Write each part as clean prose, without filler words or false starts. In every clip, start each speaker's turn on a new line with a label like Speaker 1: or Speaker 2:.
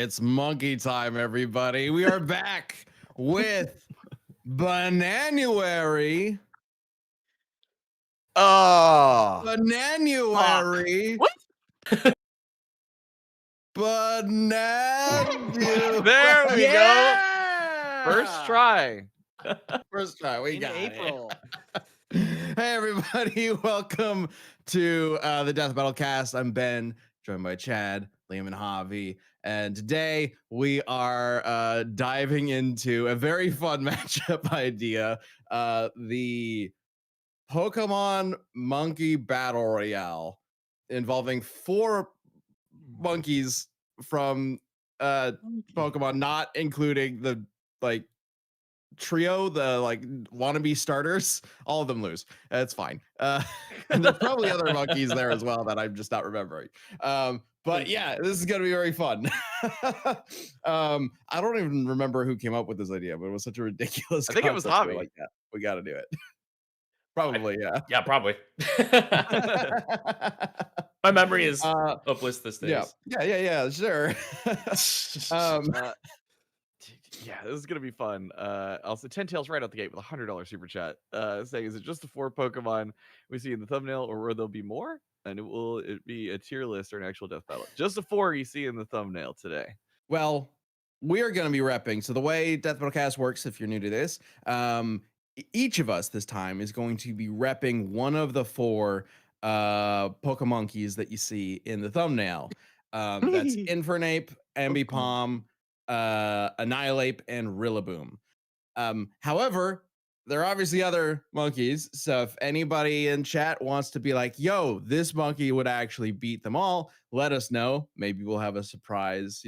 Speaker 1: It's monkey time, everybody. We are back with Bananuary.
Speaker 2: Oh,
Speaker 1: Bananuary.
Speaker 2: What?
Speaker 1: Bananuary.
Speaker 2: There we go.
Speaker 3: Yeah!
Speaker 2: First try.
Speaker 1: First try. We
Speaker 3: In
Speaker 1: got
Speaker 3: April.
Speaker 1: it. Hey, everybody. Welcome to the Death Battle Cast. I'm Ben, joined by Chad, Liam, and Javi. And today we are diving into a very fun matchup idea. The Pokemon Monkey Battle Royale involving 4 monkeys from Pokemon, not including the like trio, the like wannabe starters. All of them lose. It's fine. And there's probably other monkeys there as well that I'm just not remembering. But yeah, this is gonna be very fun. I don't even remember who came up with this idea, but it was such a ridiculous
Speaker 2: I think it was
Speaker 1: concept. We're
Speaker 2: Javi.
Speaker 1: like, yeah, we got to do it. Probably, yeah.
Speaker 2: Yeah, probably. My memory is of bliss this days.
Speaker 1: Yeah, sure.
Speaker 2: Yeah, this is gonna be fun. Also, 10 Tails right out the gate with a $100 super chat, saying, "Is it just the 4 Pokemon we see in the thumbnail, or will there be more? And will it be a tier list or an actual death battle? Just the 4 you see in the thumbnail today."
Speaker 1: Well, we are going to be repping. So the way Death Battle Cast works, if you're new to this, each of us this time is going to be repping one of the 4 PokéMonkeys that you see in the thumbnail. That's Infernape, Ambipom, Annihilate, and Rillaboom. However, there are obviously other monkeys. So if anybody in chat wants to be like, yo, this monkey would actually beat them all, let us know. Maybe we'll have a surprise,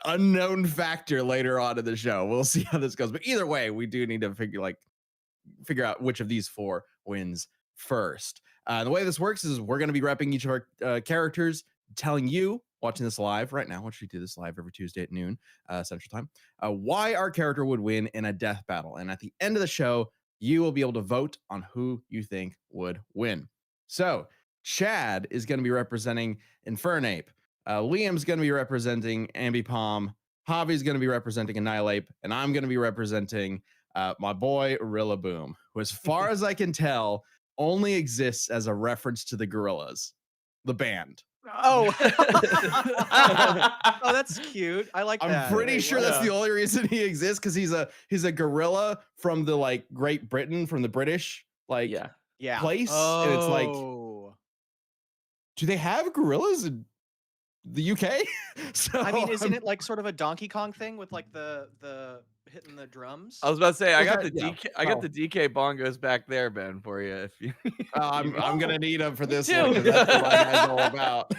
Speaker 1: unknown factor later on in the show. We'll see how this goes. But either way, we do need to figure out which of these 4 wins first. The way this works is we're going to be repping each of our characters, telling you watching this live right now, which we do this live every Tuesday at noon Central Time, why our character would win in a death battle. And at the end of the show, you will be able to vote on who you think would win. So Chad is going to be representing Infernape. Liam's going to be representing Ambipom. Javi's going to be representing Annihilate. And I'm going to be representing my boy Rillaboom, who, as far as I can tell, only exists as a reference to the Gorillas, the band.
Speaker 3: Oh. Oh, that's cute. I like that.
Speaker 1: I'm pretty sure that's the only reason he exists, because he's a gorilla from the like Great Britain, from the British place.
Speaker 3: Oh.
Speaker 1: And it's like, do they have gorillas in the UK? So
Speaker 3: I mean, isn't it like sort of a Donkey Kong thing with like the hitting the drums?
Speaker 2: I was about to say, I got the
Speaker 1: yeah.
Speaker 2: DK, I got the DK bongos back there, Ben, for you. If you,
Speaker 1: I'm gonna need them for this
Speaker 2: too.
Speaker 1: one, 'cause that's what my guy's all about.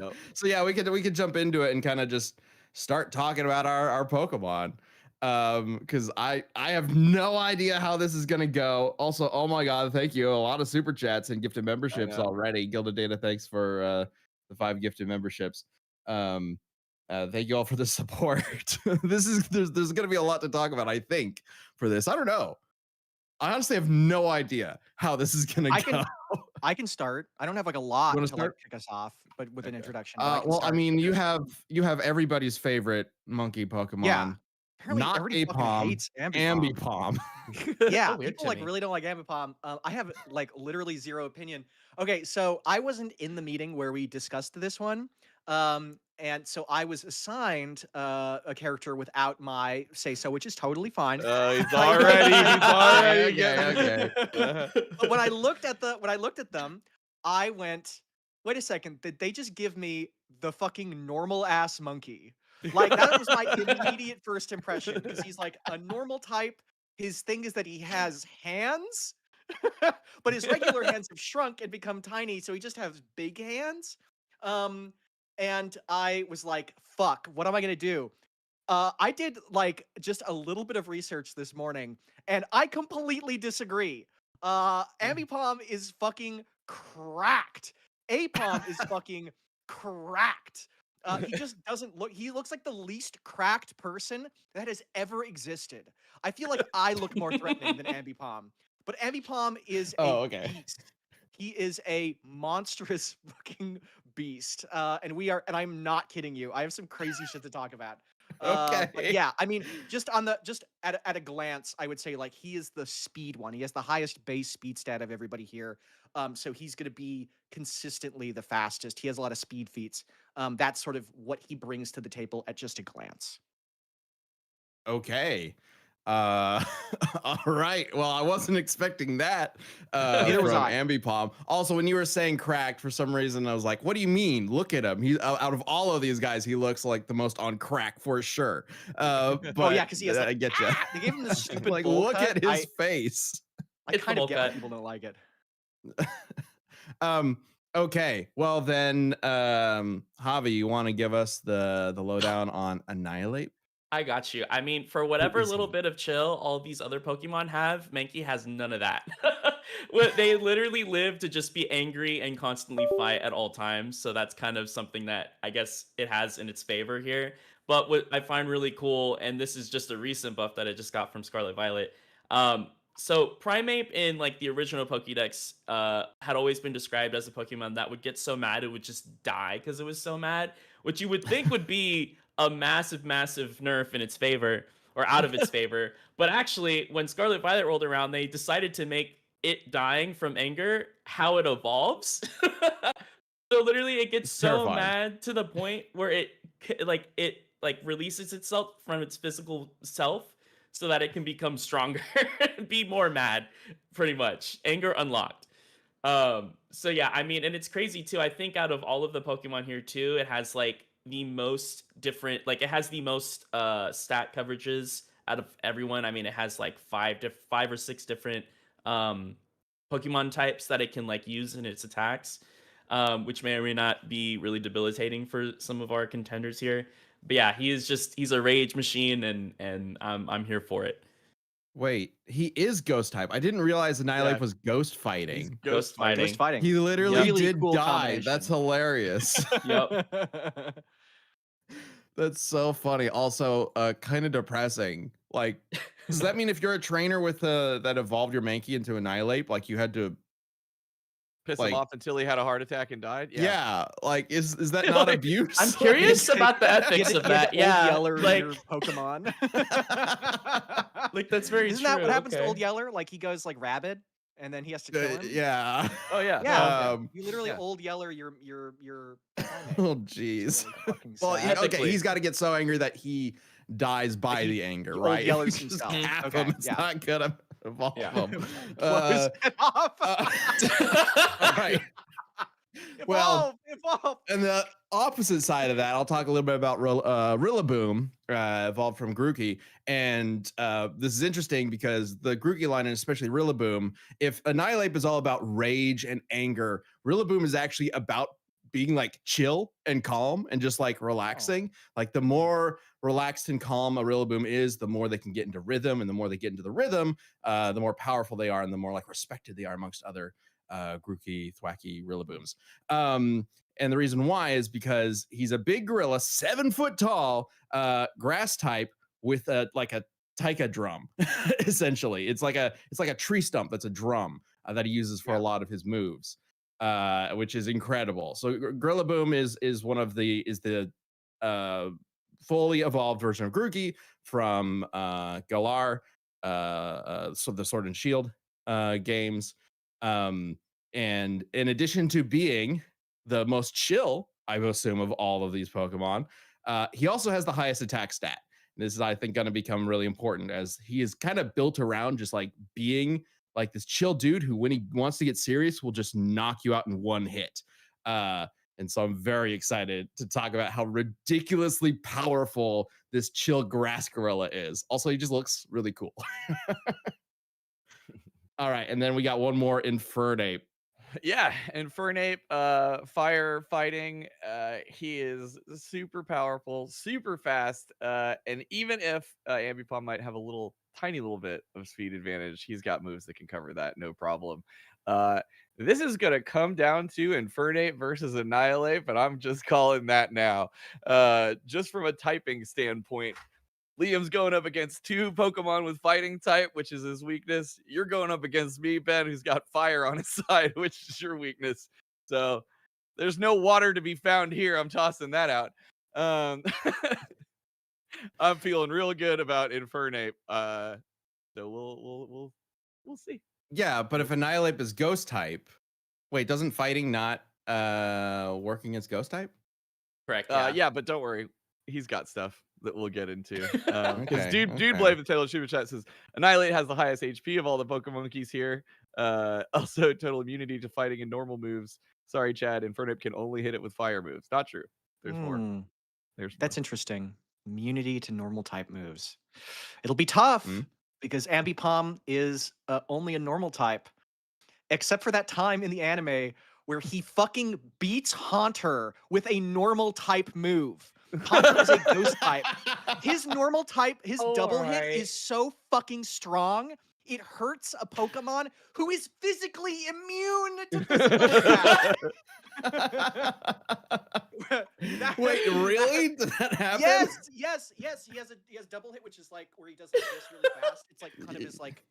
Speaker 2: Yep.
Speaker 1: So yeah, we could jump into it and kind of just start talking about our Pokemon. Because I have no idea how this is gonna go. Also, oh my god, thank you. A lot of super chats and gifted memberships already. Gilded Data, thanks for the 5 gifted memberships. Thank you all for the support. There's gonna be a lot to talk about, I think, for this. I don't know. I honestly have no idea how this is gonna go.
Speaker 3: I can start. I don't have like a lot
Speaker 1: You wanna
Speaker 3: to like
Speaker 1: start?
Speaker 3: kick us off, but with an introduction.
Speaker 1: Well, I mean, you have everybody's favorite monkey Pokemon.
Speaker 3: Yeah. Apparently
Speaker 1: Not
Speaker 3: everybody fucking
Speaker 1: Apom,
Speaker 3: hates Ambipom.
Speaker 1: Ambipom.
Speaker 3: Yeah,
Speaker 2: So weird
Speaker 3: people
Speaker 2: to
Speaker 3: like
Speaker 2: me.
Speaker 3: really don't like Ambipom. I have like literally zero opinion. Okay, so I wasn't in the meeting where we discussed this one. And so I was assigned a character without my say so, which is totally fine.
Speaker 2: He's already
Speaker 1: Okay.
Speaker 3: But when I looked at them, I went, wait a second, did they just give me the fucking normal ass monkey? Like, that was my immediate first impression, because he's like a normal type. His thing is that he has hands, but his regular hands have shrunk and become tiny, so he just has big hands. And I was like, fuck, what am I gonna do? I did like just a little bit of research this morning, and I completely disagree. Ambipom is fucking cracked. Apom is fucking cracked. He just doesn't look. He looks like the least cracked person that has ever existed. I feel like I look more threatening than Ambipom, but Ambipom is a beast. He is a monstrous fucking beast. And I'm not kidding you. I have some crazy shit to talk about. But
Speaker 1: Okay.
Speaker 3: yeah, I mean, just at a glance, I would say like he is the speed one. He has the highest base speed stat of everybody here. So he's going to be consistently the fastest. He has a lot of speed feats. That's sort of what he brings to the table at just a glance.
Speaker 1: Okay. Uh, all right. Well, I wasn't expecting that
Speaker 3: Neither was
Speaker 1: from
Speaker 3: I.
Speaker 1: Ambipom. Also, when you were saying cracked, for some reason, I was like, "What do you mean? Look at him. He's out of all of these guys, he looks like the most on crack for sure."
Speaker 3: Oh yeah,
Speaker 1: But
Speaker 3: because he has like
Speaker 1: I get you.
Speaker 3: they gave him this stupid
Speaker 1: Like,
Speaker 3: bowl
Speaker 1: look
Speaker 3: cut.
Speaker 1: at his face.
Speaker 3: I
Speaker 4: It's the
Speaker 3: kind of
Speaker 4: bowl
Speaker 3: get why
Speaker 4: cut.
Speaker 3: people don't like it.
Speaker 1: um. Okay. Well then, Javi, you want to give us the lowdown on Annihilate?
Speaker 4: I got you. I mean, for whatever little bit of chill all these other Pokemon have, Mankey has none of that. They literally live to just be angry and constantly fight at all times. So that's kind of something that I guess it has in its favor here. But what I find really cool, and this is just a recent buff that I just got from Scarlet Violet. So Primeape in like the original Pokédex had always been described as a Pokemon that would get so mad it would just die because it was so mad, which you would think would be a massive, massive nerf in its favor or out of its favor. But actually, when Scarlet Violet rolled around, they decided to make it dying from anger how it evolves. So literally, it gets
Speaker 1: It's
Speaker 4: so
Speaker 1: terrifying.
Speaker 4: mad to the point where it releases itself from its physical self so that it can become stronger and be more mad, pretty much. Anger unlocked. So yeah, I mean, and it's crazy too. I think out of all of the Pokemon here too, it has like the most different, like it has the most stat coverages out of everyone. I mean, it has like five or six different um Pokemon types that it can like use in its attacks, which may or may not be really debilitating for some of our contenders here. But yeah, he's a rage machine, and I'm here for it.
Speaker 1: Wait, he is ghost type. I didn't realize Annihilate
Speaker 2: Yeah.
Speaker 1: was ghost
Speaker 2: He's
Speaker 1: fighting.
Speaker 4: Ghost fighting.
Speaker 3: Ghost fighting.
Speaker 1: He literally
Speaker 3: Really
Speaker 1: did
Speaker 3: cool
Speaker 1: die. That's
Speaker 3: combination.
Speaker 1: hilarious.
Speaker 4: Yep.
Speaker 1: That's so funny. Also, kind of depressing. Like, does that mean if you're a trainer with that evolved your Mankey into Annihilate, like you had to,
Speaker 2: Piss
Speaker 1: like,
Speaker 2: him off until he had a heart attack and died.
Speaker 1: yeah, like is that not
Speaker 4: Like,
Speaker 1: abuse?
Speaker 4: I'm curious
Speaker 3: Like,
Speaker 4: about the
Speaker 3: you
Speaker 4: ethics
Speaker 3: had
Speaker 4: of
Speaker 3: to- you had
Speaker 4: that.
Speaker 3: to
Speaker 4: Yeah,
Speaker 3: Old Yeller in
Speaker 4: like,
Speaker 3: your Pokemon.
Speaker 4: like that's very
Speaker 3: Isn't
Speaker 4: true.
Speaker 3: that what happens to
Speaker 4: okay.
Speaker 3: Old Yeller? Like he goes like rabid, and then he has to kill him.
Speaker 1: Yeah.
Speaker 2: Oh yeah.
Speaker 3: Yeah.
Speaker 1: Um,
Speaker 3: You literally
Speaker 2: Yeah.
Speaker 3: Old Yeller your primate.
Speaker 1: oh,
Speaker 3: It's
Speaker 1: jeez.
Speaker 3: really fucking
Speaker 1: Well,
Speaker 3: sad.
Speaker 1: okay,
Speaker 4: Ethically.
Speaker 1: he's got to get so angry that he dies by
Speaker 3: He-
Speaker 1: the anger,
Speaker 3: he
Speaker 1: right?
Speaker 3: Old Yellers
Speaker 1: Just
Speaker 3: himself.
Speaker 1: cap
Speaker 3: Okay,
Speaker 1: him. It's
Speaker 3: yeah.
Speaker 1: not gonna evolve
Speaker 4: Yeah.
Speaker 1: him.
Speaker 3: Blows it off.
Speaker 1: All right. Well,
Speaker 3: Evolve.
Speaker 1: and the opposite side of that, I'll talk a little bit about Rillaboom, evolved from Grookey. And this is interesting because the Grookey line, and especially Rillaboom, if Annihilate is all about rage and anger, Rillaboom is actually about being like chill and calm and just like relaxing. Like the more relaxed and calm a Rillaboom is, the more they can get into rhythm. And the more they get into the rhythm, the more powerful they are and the more like respected they are amongst other Grookey, Thwacky Rillabooms. And the reason why is because he's a big gorilla, 7 foot tall, grass type with a taika drum. Essentially, it's like a tree stump that's a drum that he uses for a lot of his moves, which is incredible. So Rillaboom is one of the fully evolved version of Grookey from Galar, so the Sword and Shield games. And in addition to being the most chill, I would assume, of all of these Pokemon, he also has the highest attack stat. This is, I think, going to become really important as he is kind of built around just like being like this chill dude who, when he wants to get serious, will just knock you out in one hit. And so I'm very excited to talk about how ridiculously powerful this chill grass gorilla is. Also, he just looks really cool. All right, and then we got one more Infernape.
Speaker 2: Yeah, Infernape, fire fighting. He is super powerful, super fast. And even if Ambipom might have a tiny little bit of speed advantage, he's got moves that can cover that, no problem. This is gonna come down to Infernape versus Annihilate, but I'm just calling that now. Just from a typing standpoint. Liam's going up against 2 Pokemon with fighting type, which is his weakness. You're going up against me, Ben, who's got fire on his side, which is your weakness. So There's no water to be found here. I'm tossing that out. I'm feeling real good about Infernape. So we'll see.
Speaker 1: Yeah, but if Annihilate is ghost type, wait, doesn't fighting not work against ghost type?
Speaker 4: Correct.
Speaker 2: Yeah, but don't worry. He's got stuff that we'll get into. Because
Speaker 1: Okay,
Speaker 2: dude
Speaker 1: okay.
Speaker 2: Blade the Taylor Super Chat says Annihilate has the highest HP of all the PokéMonkeys here. Also total immunity to fighting and normal moves. Sorry, Chad. Infernape can only hit it with fire moves. Not true. There's more. There's more.
Speaker 3: That's interesting. Immunity to normal type moves. It'll be tough because Ambipom is only a normal type, except for that time in the anime where he fucking beats Haunter with a normal type move. Haunter is a ghost type. His normal type, his double hit is so fucking strong. It hurts a Pokemon who is physically immune to physical attack.
Speaker 1: Wait, really? Did that happen?
Speaker 3: Yes. He has double hit, which is like where he does like this really fast. It's like kind of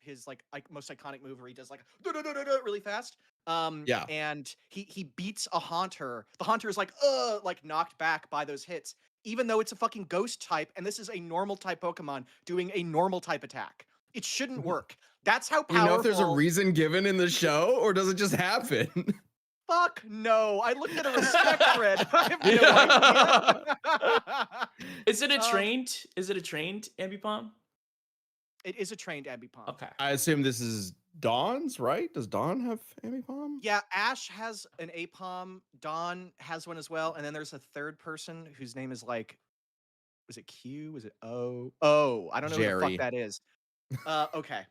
Speaker 3: his most iconic move where he does like really fast.
Speaker 1: Yeah.
Speaker 3: And he beats a Haunter. The Haunter is like knocked back by those hits, even though it's a fucking ghost type, and this is a normal type Pokemon doing a normal type attack. It shouldn't work. That's how powerful.
Speaker 1: You know if there's a reason given in the show, or does it just happen?
Speaker 3: Fuck no. I looked at a respect thread. I have no idea.
Speaker 4: Is it a trained Ambipom?
Speaker 3: It is a trained Ambipom.
Speaker 4: Okay.
Speaker 1: I assume this is Dawn's, right? Does Dawn have Ambipom?
Speaker 3: Yeah, Ash has an Apom. Dawn has one as well. And then there's a third person whose name is like, was it Q? Was it O? Oh, I don't know
Speaker 1: Jerry.
Speaker 3: who the fuck that is. Okay.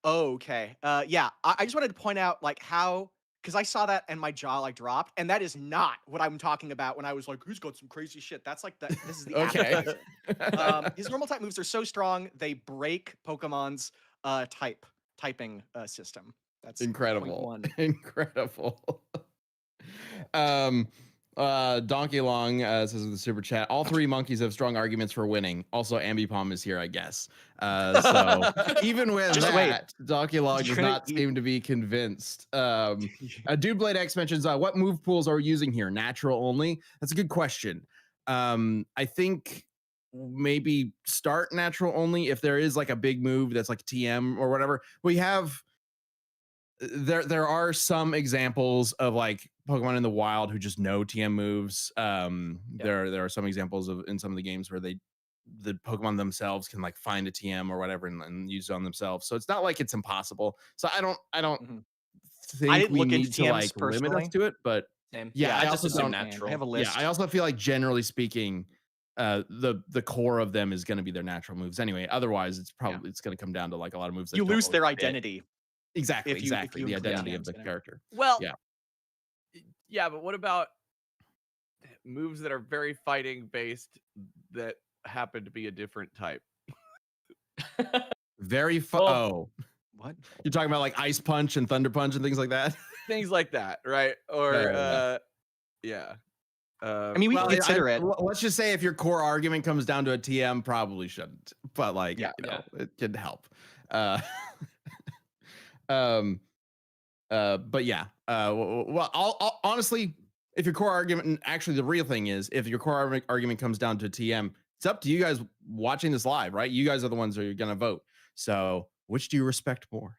Speaker 3: Okay. Yeah, I just wanted to point out like how, because I saw that and my jaw like dropped, and that is not what I'm talking about when I was like, who's got some crazy shit? That's like this is the
Speaker 1: Okay.
Speaker 3: appetizer. His normal type moves are so strong they break Pokemon's typing system. That's
Speaker 1: incredible.
Speaker 3: 0.1.
Speaker 1: Incredible. Donkey Long says in the super chat, all three monkeys have strong arguments for winning. Also, Ambipom is here, I guess. So even with
Speaker 3: Just
Speaker 1: that, Donkey Long does
Speaker 3: You're
Speaker 1: not
Speaker 3: gonna
Speaker 1: seem to be convinced. Dude Blade X mentions, what move pools are we using here? Natural only? That's a good question. I think maybe start natural only if there is like a big move that's like TM or whatever. We have there are some examples of like Pokemon in the wild who just know TM moves. There are some examples of in some of the games where the Pokemon themselves can like find a TM or whatever and use it on themselves. So it's not like it's impossible. So I don't think we need to like limit us to it, but
Speaker 4: Same.
Speaker 1: yeah,
Speaker 4: I
Speaker 1: I
Speaker 4: just
Speaker 1: also
Speaker 4: assume
Speaker 1: don't.
Speaker 4: natural.
Speaker 3: I have a list.
Speaker 1: Yeah, I also feel like generally speaking, the core of them is going to be their natural moves anyway. Otherwise, it's probably it's going to come down to like a lot of moves that
Speaker 3: you
Speaker 1: don't
Speaker 3: lose
Speaker 1: really
Speaker 3: their
Speaker 1: fit.
Speaker 3: identity.
Speaker 1: Exactly,
Speaker 3: if you
Speaker 1: the
Speaker 3: include
Speaker 1: identity of
Speaker 3: TMs
Speaker 1: the
Speaker 3: in it.
Speaker 1: character.
Speaker 2: Well,
Speaker 1: Yeah.
Speaker 2: Yeah, but what about moves that are very fighting based that happen to be a different type?
Speaker 1: Very
Speaker 4: Well-
Speaker 1: oh,
Speaker 3: What?
Speaker 1: you're talking about like Ice Punch and Thunder Punch and things like that?
Speaker 2: Things like that, right? Or
Speaker 1: Yeah.
Speaker 3: I mean, we can consider it.
Speaker 1: Let's just say if your core argument comes down to a TM, probably shouldn't. But like,
Speaker 2: Yeah,
Speaker 1: you know, it can help. But yeah. Well, I'll honestly, if your core argument, and actually the real thing is, if your core argument comes down to TM, it's up to you guys watching this live, right? You guys are the ones who are going to vote. So which do you respect more?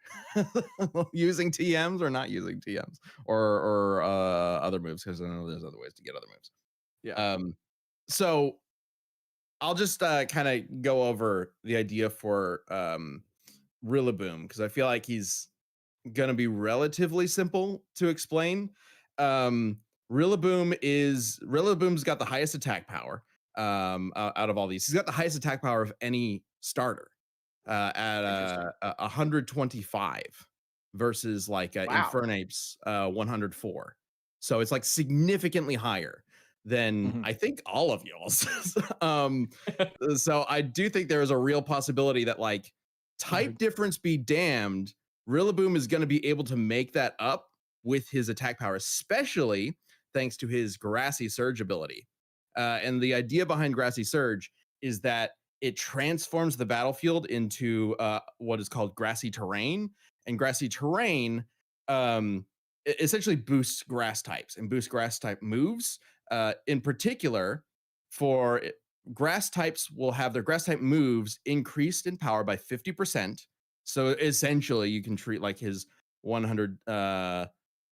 Speaker 1: Using TMs or not using TMs or other moves? Because I know there's other ways to get other moves.
Speaker 2: Yeah.
Speaker 1: So I'll just kind of go over the idea for Rillaboom, because I feel like he's gonna be relatively simple to explain. Rillaboom's got the highest attack power out of all these. He's got the highest attack power of any starter at 125 versus like Infernape's 104. So it's like significantly higher than I think all of y'all's. So I do think there is a real possibility that like type difference be damned, Rillaboom is going to be able to make that up with his attack power, especially thanks to his Grassy Surge ability. And the idea behind Grassy Surge is that it transforms the battlefield into what is called grassy terrain. And grassy terrain essentially boosts grass types and boosts grass type moves. In particular, for grass types will have their grass type moves increased in power by 50%. So essentially, you can treat like his 100.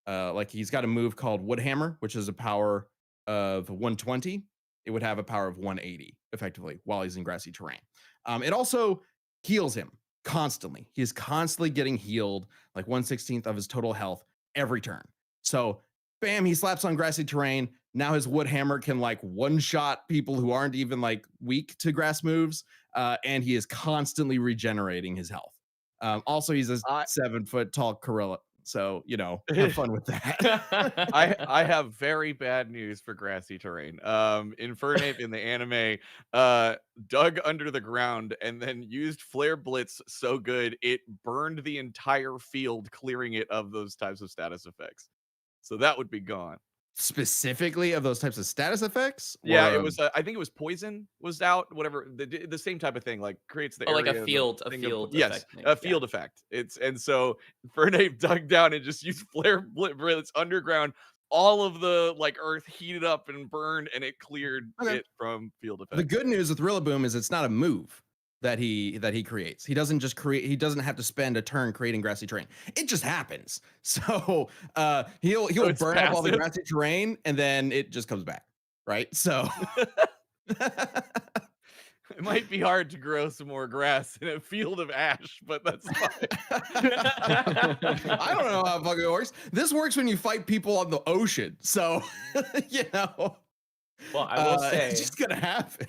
Speaker 1: Like he's got a move called Wood Hammer, which is a power of 120. It would have a power of 180 effectively while he's in grassy terrain. It also heals him constantly. He is constantly getting healed, like 1/16 of his total health every turn. So, bam, he slaps on grassy terrain. Now his Wood Hammer can like one shot people who aren't even like weak to grass moves, and he is constantly regenerating his health. Also, he's a
Speaker 2: I
Speaker 1: 7 foot tall gorilla, so have fun with that.
Speaker 2: I have very bad news for grassy terrain. Infernape in the anime dug under the ground and then used Flare Blitz so good it burned the entire field, clearing it of those types of status effects. So that would be gone.
Speaker 1: Specifically of those types of status effects,
Speaker 2: Yeah,
Speaker 1: or
Speaker 2: it was. I think it was poison was out. Whatever the same type of thing, like creates the
Speaker 4: Oh, like
Speaker 2: area.
Speaker 4: a
Speaker 2: The
Speaker 4: field
Speaker 2: thing of,
Speaker 4: effect
Speaker 2: yes,
Speaker 4: thing.
Speaker 2: a
Speaker 4: Yeah.
Speaker 2: field effect. It's and so Fernape dug down and just used flare blitz underground. All of the like earth heated up and burned, and it cleared
Speaker 1: Okay.
Speaker 2: it from field
Speaker 1: The
Speaker 2: effects.
Speaker 1: good news with Rillaboom is it's not a move that he creates. He doesn't just create. He doesn't have to spend a turn creating grassy terrain. It just happens. So he'll
Speaker 2: So it's
Speaker 1: burn up all the
Speaker 2: passive?
Speaker 1: grassy terrain and then it just comes back. Right. So
Speaker 2: It might be hard to grow some more grass in a field of ash, but that's fine.
Speaker 1: I don't know how fucking it works. This works when you fight people on the ocean. So
Speaker 4: Well, I will say
Speaker 1: it's just gonna happen.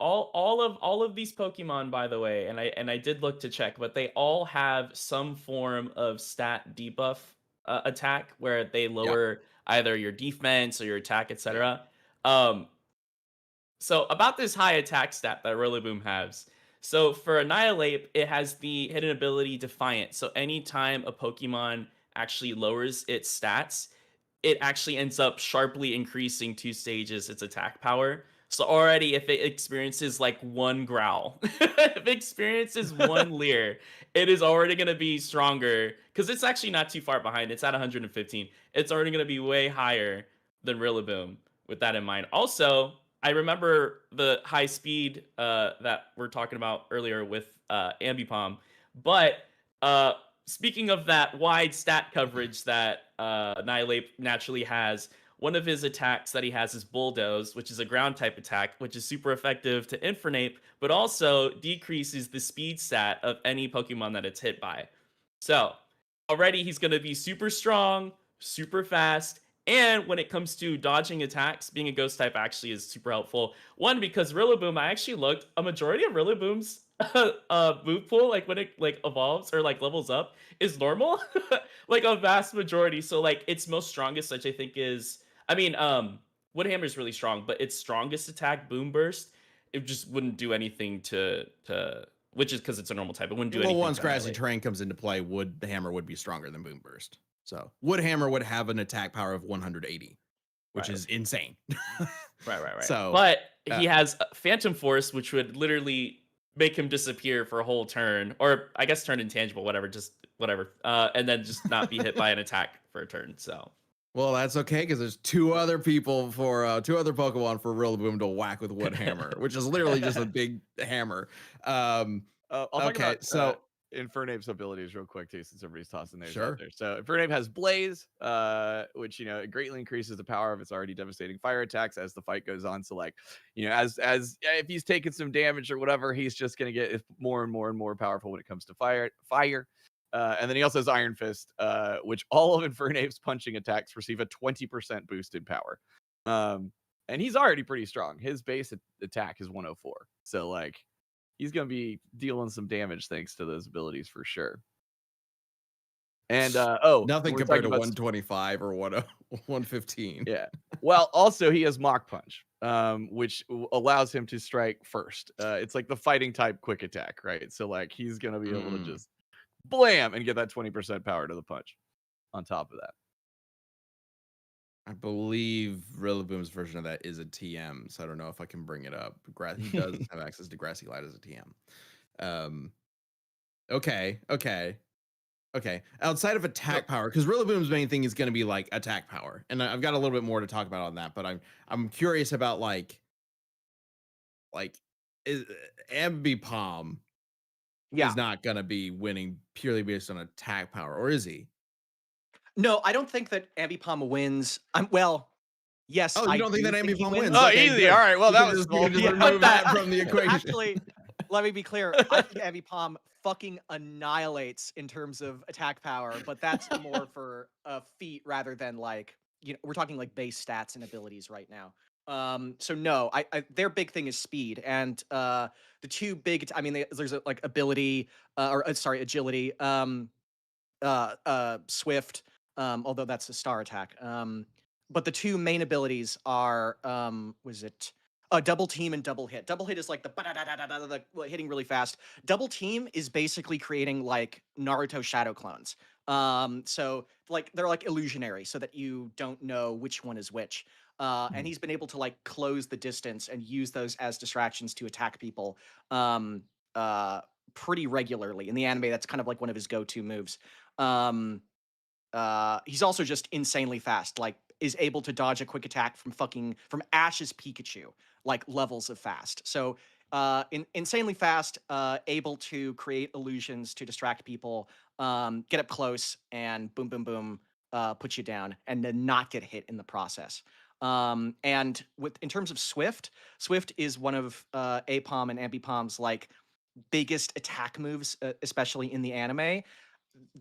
Speaker 4: all of these Pokemon, by the way, and I did look to check, but they all have some form of stat debuff attack where they lower either your defense or your attack, etc. Um, so about this high attack stat that Rillaboom has. So for Annihilate, it has the hidden ability Defiant. So anytime a Pokemon actually lowers its stats, it actually ends up sharply increasing 2 stages its attack power. So already, if it experiences like one growl, if it experiences one leer, it is already going to be stronger because it's actually not too far behind. It's at 115. It's already going to be way higher than Rillaboom with that in mind. Also, I remember the high speed that we're talking about earlier with Ambipom, but speaking of that wide stat coverage that Annihilate naturally has, one of his attacks that he has is Bulldoze, which is a ground type attack, which is super effective to Infernape, but also decreases the speed stat of any Pokemon that it's hit by. So already he's going to be super strong, super fast, and when it comes to dodging attacks, being a ghost type actually is super helpful. One, because Rillaboom, I actually looked, a majority of Rillaboom's move pool, like when it like evolves or like levels up, is normal. Like a vast majority. So like its most strongest, which I think is, I mean, Wood Hammer is really strong, but its strongest attack, Boom Burst, it just wouldn't do anything to which is because it's a normal type. It wouldn't do
Speaker 1: Well,
Speaker 4: anything.
Speaker 1: once
Speaker 4: to
Speaker 1: grassy
Speaker 4: Annihilate.
Speaker 1: terrain comes into play, Wood Hammer would be stronger than Boom Burst. So Wood Hammer would have an attack power of 180, which
Speaker 4: Right.
Speaker 1: is insane.
Speaker 4: Right.
Speaker 1: So,
Speaker 4: but he has Phantom Force, which would literally make him disappear for a whole turn, or I guess turn intangible, whatever, just whatever, and then just not be hit by an attack for a turn. So,
Speaker 1: well, that's okay because there's two other Pokemon for Rillaboom to whack with Wood Hammer, which is literally just a big hammer.
Speaker 2: I'll talk
Speaker 1: Okay,
Speaker 2: about
Speaker 1: so
Speaker 2: Infernape's abilities real quick too, since everybody's tossing theirs
Speaker 1: Sure.
Speaker 2: out there. So Infernape has Blaze, which it greatly increases the power of its already devastating fire attacks as the fight goes on. So like, as if he's taking some damage or whatever, he's just gonna get more and more and more powerful when it comes to fire. And then he also has Iron Fist, which all of Infernape's punching attacks receive a 20% boost in power. And he's already pretty strong. His base attack is 104. So like, he's going to be dealing some damage thanks to those abilities for sure. And
Speaker 1: nothing
Speaker 2: we're
Speaker 1: compared
Speaker 2: talking
Speaker 1: to
Speaker 2: about
Speaker 1: 125 or 115.
Speaker 2: yeah. Well, also he has Mach Punch, which allows him to strike first. It's like the fighting type quick attack, right? So like he's going to be able to just blam and get that 20% power to the punch on top of that.
Speaker 1: I believe Rillaboom's version of that is a TM, so I don't know if I can bring it up. He does have access to Grassy Light as a TM. Okay. Okay, outside of attack power, because Rillaboom's main thing is going to be like attack power, and I've got a little bit more to talk about on that. But I'm curious about like is, Ambipom
Speaker 3: Yeah.
Speaker 1: is not going to be winning purely based on attack power, or is he?
Speaker 3: No, I don't think that Ambipom wins. Well, yes,
Speaker 1: Oh, you
Speaker 3: I
Speaker 1: don't think
Speaker 3: do
Speaker 1: that
Speaker 3: think he
Speaker 1: Ambipom
Speaker 3: wins.
Speaker 1: wins?
Speaker 2: Oh,
Speaker 1: Okay,
Speaker 2: easy.
Speaker 1: good.
Speaker 2: All right. Well,
Speaker 1: You
Speaker 2: that
Speaker 1: can
Speaker 2: was
Speaker 1: just, you can just
Speaker 2: small.
Speaker 1: remove that from the equation.
Speaker 3: Actually, let me be clear. I think Ambipom fucking annihilates in terms of attack power, but that's more for a feat rather than like, we're talking like base stats and abilities right now. So no, their big thing is speed, and the two big. I mean, there's like ability, sorry, agility. Swift, although that's a star attack. But the two main abilities are was it double team and double hit. Double hit is like the hitting really fast. Double team is basically creating like Naruto shadow clones. So like they're like illusionary, so that you don't know which one is which. And he's been able to like close the distance and use those as distractions to attack people pretty regularly. In the anime, that's kind of like one of his go-to moves. Um, he's also just insanely fast. Like, is able to dodge a quick attack from Ash's Pikachu, like levels of fast. So, insanely fast, able to create illusions to distract people, get up close, and boom, boom, boom, put you down, and then not get hit in the process. And in terms of Swift, Swift is one of Apom and Ambipom's like biggest attack moves, especially in the anime.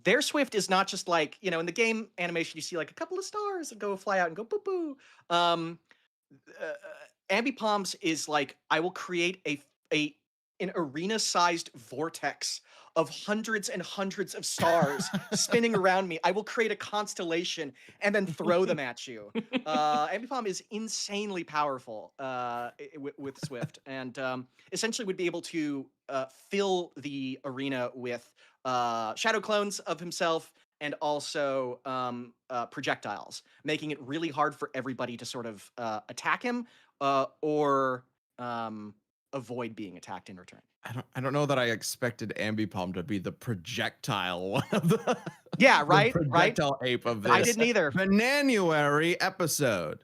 Speaker 3: Their Swift is not just like, in the game animation, you see like a couple of stars that go fly out and go boo boo. Um, Ambipom's is like, I will create a an arena-sized vortex of hundreds and hundreds of stars spinning around me. I will create a constellation and then throw them at you. Ambipom is insanely powerful with Swift, and essentially would be able to fill the arena with shadow clones of himself and also projectiles, making it really hard for everybody to sort of attack him or avoid being attacked in return.
Speaker 1: I don't know that I expected Ambipom to be the projectile one of the
Speaker 3: Yeah,
Speaker 1: the
Speaker 3: right, right.
Speaker 1: projectile ape of this
Speaker 3: I didn't either.
Speaker 1: Bananuary episode.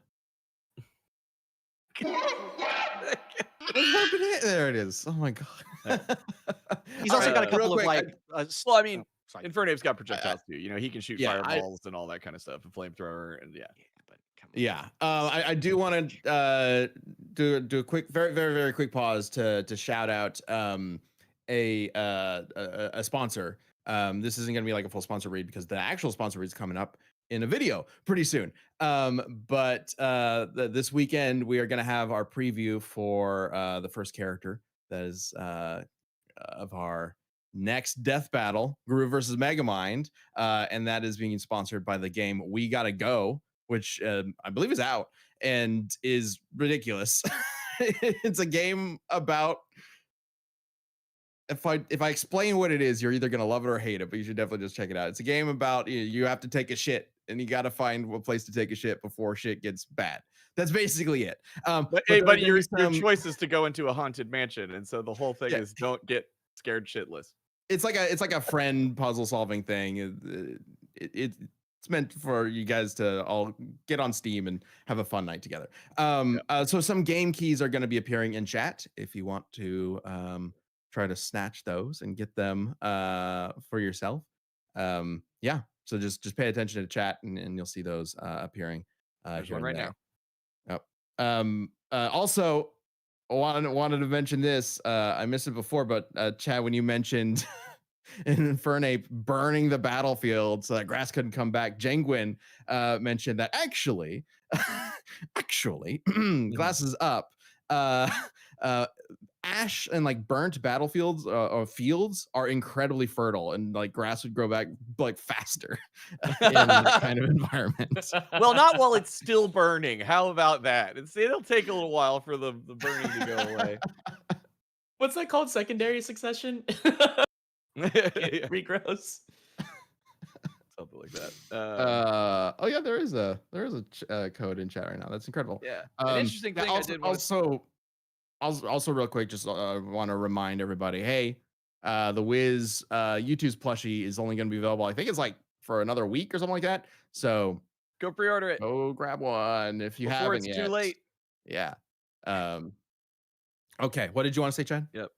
Speaker 1: There it is. Oh my god.
Speaker 3: He's also got a couple
Speaker 1: Real
Speaker 3: of
Speaker 1: quick,
Speaker 3: like.
Speaker 2: Well, I mean,
Speaker 3: sorry.
Speaker 2: Infernape's got projectiles too. He can shoot
Speaker 1: Yeah,
Speaker 2: fireballs and all that kind of stuff, and flamethrower, and yeah.
Speaker 3: But come on.
Speaker 1: Yeah, I do want to do a quick, very, very, very quick pause to shout out a sponsor. This isn't going to be like a full sponsor read because the actual sponsor read is coming up in a video pretty soon. But this weekend we are going to have our preview for the first character that is of our next death battle, Guru versus Megamind, and that is being sponsored by the game We Gotta Go, which I believe is out and is ridiculous. It's a game about, if I explain what it is, you're either gonna love it or hate it, but you should definitely just check it out. It's a game about you have to take a shit and you got to find a place to take a shit before shit gets bad. That's basically it.
Speaker 2: But your choice is to go into a haunted mansion, and so the whole thing is don't get scared shitless.
Speaker 1: It's like a friend puzzle solving thing. It's meant for you guys to all get on Steam and have a fun night together. So some game keys are going to be appearing in chat if you want to try to snatch those and get them for yourself. Yeah, so just pay attention to chat and you'll see those appearing.
Speaker 2: There's one right now.
Speaker 1: Yep. Also, wanted to mention this. I missed it before, but Chad, when you mentioned Infernape burning the battlefield so that grass couldn't come back, Jangwin mentioned that actually, glasses up. Ash and like burnt battlefields or fields are incredibly fertile, and like grass would grow back like faster in that kind of environment.
Speaker 2: Well, not while it's still burning. How about that? It'll take a little while for the burning to go away.
Speaker 4: What's that called? Secondary succession? It regrows.
Speaker 2: Something like that.
Speaker 1: Oh yeah, there is a code in chat right now. That's incredible.
Speaker 2: Yeah. An interesting thing I did
Speaker 1: also real quick, just want to remind everybody, hey, The Wiz YouTube's plushie is only going to be available. I think it's like for another week or something like that. So
Speaker 2: Go pre-order it
Speaker 1: go grab one if you
Speaker 2: before
Speaker 1: haven't
Speaker 2: it's
Speaker 1: yet.
Speaker 2: too late.
Speaker 1: Yeah. Okay. What did you want to say, Chad?
Speaker 2: Yep.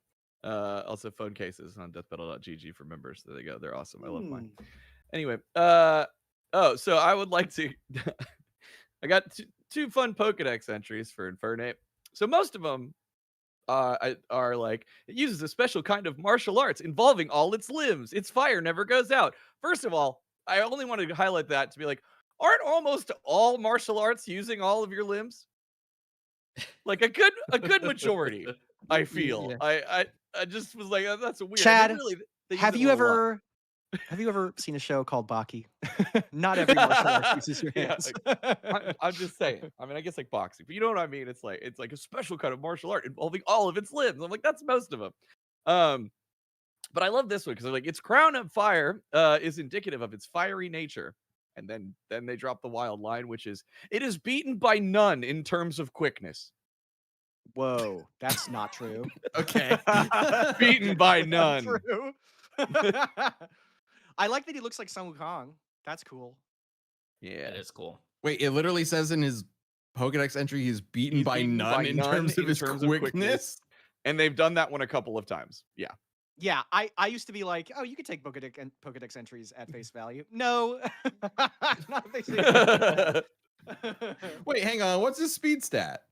Speaker 2: Also phone cases on deathbattle.gg for members. There they go. They're awesome. I love mine. Anyway, so I would like to I got two fun Pokedex entries for Infernape. So most of them are like, it uses a special kind of martial arts involving all its limbs. Its fire never goes out. First of all, I only wanted to highlight that to be like, aren't almost all martial arts using all of your limbs? Like a good majority, I feel.
Speaker 1: Yeah.
Speaker 2: I just was like, oh, that's a weird.
Speaker 3: Chad,
Speaker 2: They use
Speaker 3: have
Speaker 2: it
Speaker 3: you
Speaker 2: a lot.
Speaker 3: ever seen a show called Baki? Not every martial art uses your
Speaker 2: Yeah,
Speaker 3: hands.
Speaker 2: I'm just saying. I mean, I guess like boxing, but you know what I mean. It's like a special kind of martial art involving all of its limbs. I'm like, that's most of them. But I love this one because like its crown of fire is indicative of its fiery nature. And then they drop the wild line, which is it is beaten by none in terms of quickness.
Speaker 3: Whoa, that's not true.
Speaker 1: Okay.
Speaker 2: Beaten by
Speaker 3: That's not
Speaker 2: none.
Speaker 3: true. I like that he looks like Sun Wukong. That's cool.
Speaker 2: Yeah.
Speaker 4: It is cool.
Speaker 1: Wait, it literally says in his Pokedex entry he's beaten by none in terms of his quickness.
Speaker 2: And they've done that one a couple of times. Yeah.
Speaker 3: Yeah, I used to be like, oh, you could take Pokedex entries at face value. No, not if they say that.
Speaker 1: Wait, hang on. What's his speed stat?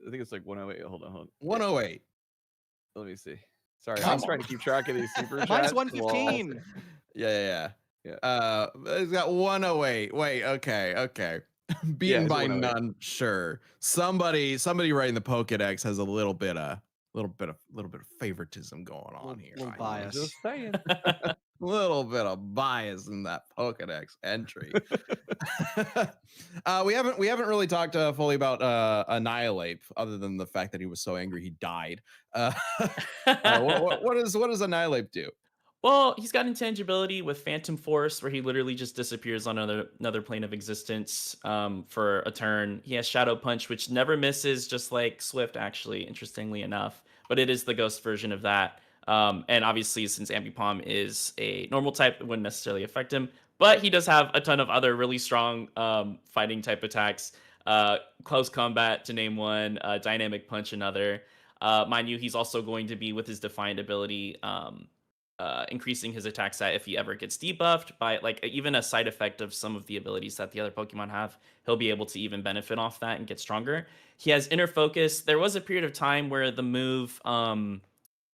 Speaker 2: I think it's like 108. Hold on.
Speaker 1: 108.
Speaker 2: Let me see. Sorry,
Speaker 1: Come
Speaker 2: I was trying to keep track of these super chats.
Speaker 3: Mine's 115.
Speaker 1: Yeah.
Speaker 2: Yeah.
Speaker 1: It's got 108. Wait, okay. Beaten
Speaker 2: it's
Speaker 1: by
Speaker 2: 108.
Speaker 1: none, sure. Somebody writing the Pokedex has a little bit of favoritism going on here.
Speaker 3: Little
Speaker 1: I
Speaker 3: bias.
Speaker 2: Just saying.
Speaker 1: little bit of bias in that Pokedex entry. We haven't really talked fully about Annihilate, other than the fact that he was so angry he died. What does Annihilate do?
Speaker 4: Well, he's got intangibility with Phantom Force, where he literally just disappears on another plane of existence for a turn. He has Shadow Punch, which never misses, just like Swift, actually, interestingly enough. But it is the ghost version of that. And obviously, since Ambipom is a normal type, it wouldn't necessarily affect him. But he does have a ton of other really strong fighting type attacks. Close Combat, to name one. Dynamic Punch, another. Mind you, he's also going to be, with his Defiant ability, increasing his attack stat if he ever gets debuffed by like even a side effect of some of the abilities that the other Pokemon have. He'll be able to even benefit off that and get stronger. He has Inner Focus. There was a period of time where the move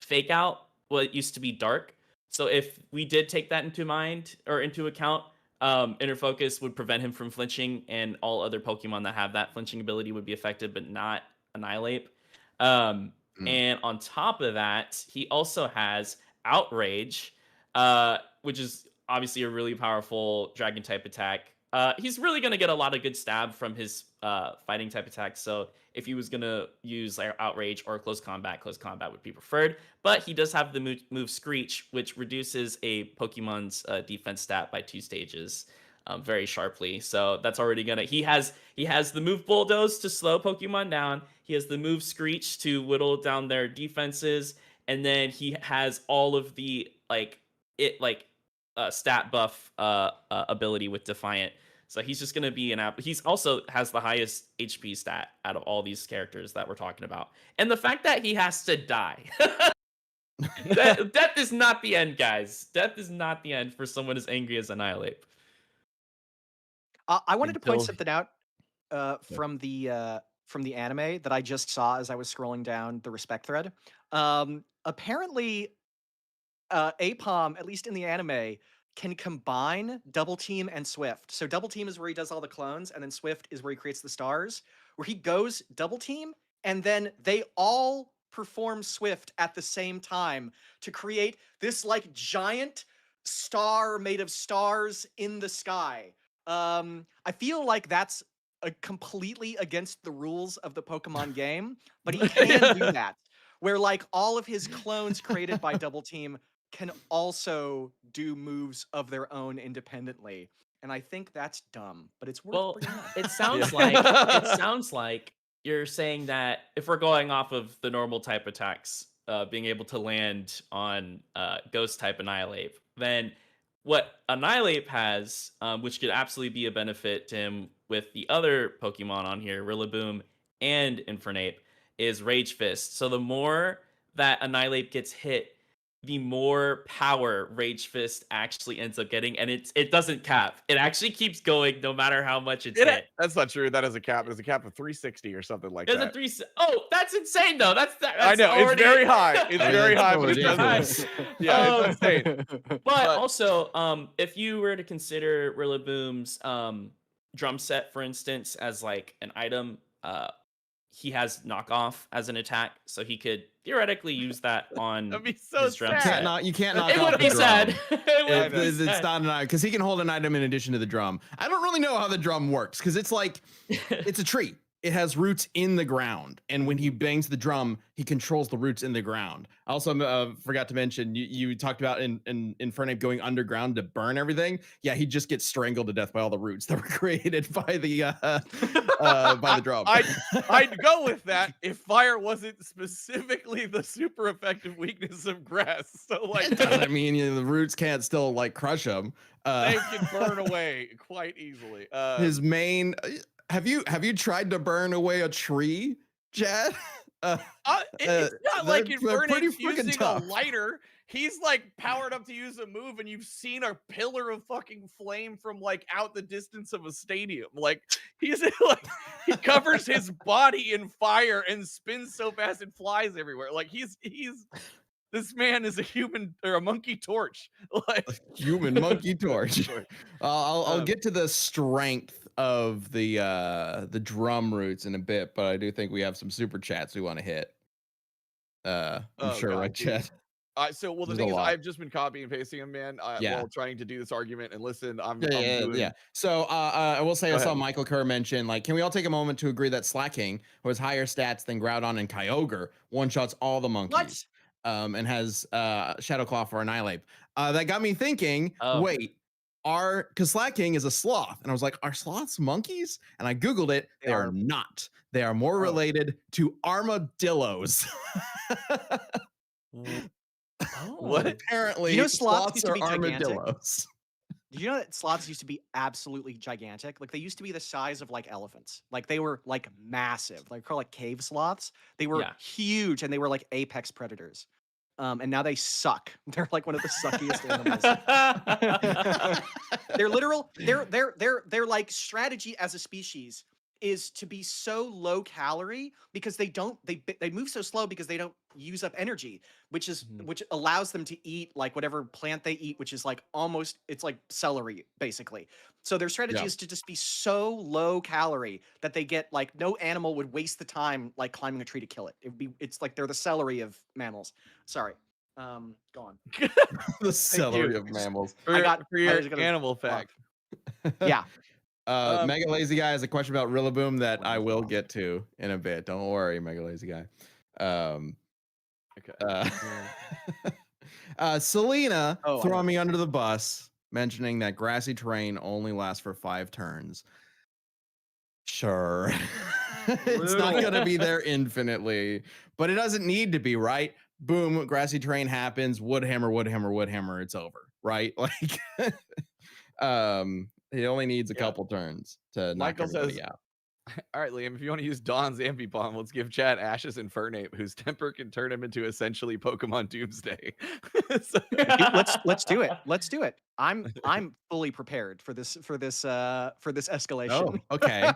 Speaker 4: Fake Out, well, it used to be Dark. So if we did take that into account, Inner Focus would prevent him from flinching, and all other Pokemon that have that flinching ability would be affected, but not Annihilate. And on top of that, he also has Outrage, which is obviously a really powerful dragon type attack. He's really going to get a lot of good stab from his fighting type attacks. So if he was going to use Outrage or Close Combat would be preferred. But he does have the move Screech, which reduces a Pokemon's defense stat by 2 stages very sharply. So that's already gonna. He has the move Bulldoze to slow Pokemon down. He has the move Screech to whittle down their defenses. And then he has all of the stat buff ability with Defiant. So he's just gonna be he's also has the highest HP stat out of all these characters that we're talking about. And the fact that he has to die. Death is not the end, guys. Death is not the end for someone as angry as Annihilate.
Speaker 3: I wanted to point
Speaker 2: Until-
Speaker 3: something out from the anime that I just saw as I was scrolling down the respect thread. Apparently, Apom, at least in the anime, can combine Double Team and Swift. So Double Team is where he does all the clones, and then Swift is where he creates the stars, where he goes Double Team, and then they all perform Swift at the same time to create this like giant star made of stars in the sky. I feel like that's completely against the rules of the Pokemon game, but he can do that. Where like all of his clones created by Double Team can also do moves of their own independently. And I think that's dumb, but it's worth
Speaker 4: Well,
Speaker 3: bringing up.
Speaker 4: it sounds like you're saying that if we're going off of the normal type attacks, being able to land on Ghost type Annihilate, then what Annihilate has, which could absolutely be a benefit to him with the other Pokemon on here, Rillaboom and Infernape, is Rage Fist. So the more that Annihilate gets hit, the more power Rage Fist actually ends up getting, and it doesn't cap. It actually keeps going no matter how much it's hit.
Speaker 2: That's not true. That is a cap. There's a cap of 360 or something like
Speaker 4: There's
Speaker 2: that.
Speaker 4: a Oh, that's insane though. That's
Speaker 2: I know
Speaker 4: already...
Speaker 2: it's very high. It's very high, but
Speaker 1: totally
Speaker 2: it doesn't. Yeah, it's insane.
Speaker 4: But also, if you were to consider Rillaboom's drum set, for instance, as like an item, he has knockoff as an attack, so he could theoretically use that on
Speaker 2: That'd be so
Speaker 4: his drum
Speaker 2: sad.
Speaker 4: set.
Speaker 1: You can't knock
Speaker 4: It
Speaker 1: off
Speaker 4: would
Speaker 1: the
Speaker 4: be
Speaker 1: drum.
Speaker 4: sad. It would be
Speaker 1: It's
Speaker 4: sad.
Speaker 1: not an item because he can hold an item in addition to the drum. I don't really know how the drum works because it's like it's a tree. It has roots in the ground, and when he bangs the drum, he controls the roots in the ground. I also forgot to mention you talked about in Infernape going underground to burn everything. Yeah, he just gets strangled to death by all the roots that were created by the drum.
Speaker 2: I'd go with that if fire wasn't specifically the super effective weakness of grass. So like,
Speaker 1: It doesn't mean the roots can't still like crush him.
Speaker 2: they can burn away quite easily.
Speaker 1: His main. Have you tried to burn away a tree, Chad?
Speaker 2: It's not like
Speaker 1: they're pretty
Speaker 2: Infernape's
Speaker 1: freaking
Speaker 2: using
Speaker 1: tough.
Speaker 2: a lighter. He's like powered up to use a move, and you've seen a pillar of fucking flame from like out the distance of a stadium. Like he's like he covers his body in fire and spins so fast it flies everywhere. Like he's this man is a human or a monkey torch. Like
Speaker 1: Human monkey torch. I'll get to the strength of the drum roots in a bit, but I do think we have some super chats we want to hit. I'm sure,
Speaker 2: God,
Speaker 1: right,
Speaker 2: dude.
Speaker 1: Chad?
Speaker 2: So the
Speaker 1: There's
Speaker 2: thing
Speaker 1: a
Speaker 2: is,
Speaker 1: lot.
Speaker 2: I've just been copying and pasting them, man, while trying to do this argument. And listen, I'm doing.
Speaker 1: So I will say
Speaker 2: Go
Speaker 1: I saw
Speaker 2: ahead.
Speaker 1: Michael Kerr mention, like, can we all take a moment to agree that Slacking, who has higher stats than Groudon and Kyogre, one-shots all the monkeys, and has Shadow Claw for Annihilate. That got me thinking, wait, because Slacking is a sloth. And I was like, are sloths monkeys? And I Googled it. They are not. They are more related to armadillos.
Speaker 2: What?
Speaker 1: Apparently,
Speaker 3: You know, sloths used to
Speaker 1: are
Speaker 3: be gigantic?
Speaker 1: armadillos.
Speaker 3: Did you know that sloths used to be absolutely gigantic? Like they used to be the size of like elephants. Like they were like massive. Like called like cave sloths. They were huge and they were like apex predators. And now they suck. They're like one of the suckiest animals. Their like strategy as a species is to be so low calorie because they move so slow because they don't use up energy, which allows them to eat like whatever plant they eat, which is like almost, it's like celery basically. So their strategy is to just be so low calorie that they get like no animal would waste the time like climbing a tree to kill it. It's like they're the celery of mammals. Sorry. Go on.
Speaker 1: The celery of mammals.
Speaker 2: For your animal fact.
Speaker 3: Yeah.
Speaker 1: Mega Lazy Guy has a question about Rillaboom that I will get to in a bit. Don't worry, Mega Lazy Guy. Selena throwing me under the bus, mentioning that Grassy Terrain only lasts for 5 turns. Sure. It's not going to be there infinitely, but it doesn't need to be, right? Boom, Grassy Terrain happens, Woodhammer, it's over, right? Like, he only needs a couple turns to knock everybody out.
Speaker 2: All right, Liam, if you want to use Dawn's Ambipom, let's give Chad Ash's Infernape, whose temper can turn him into essentially Pokemon Doomsday.
Speaker 3: Let's do it. Let's do it. I'm fully prepared for this escalation.
Speaker 1: Oh, okay.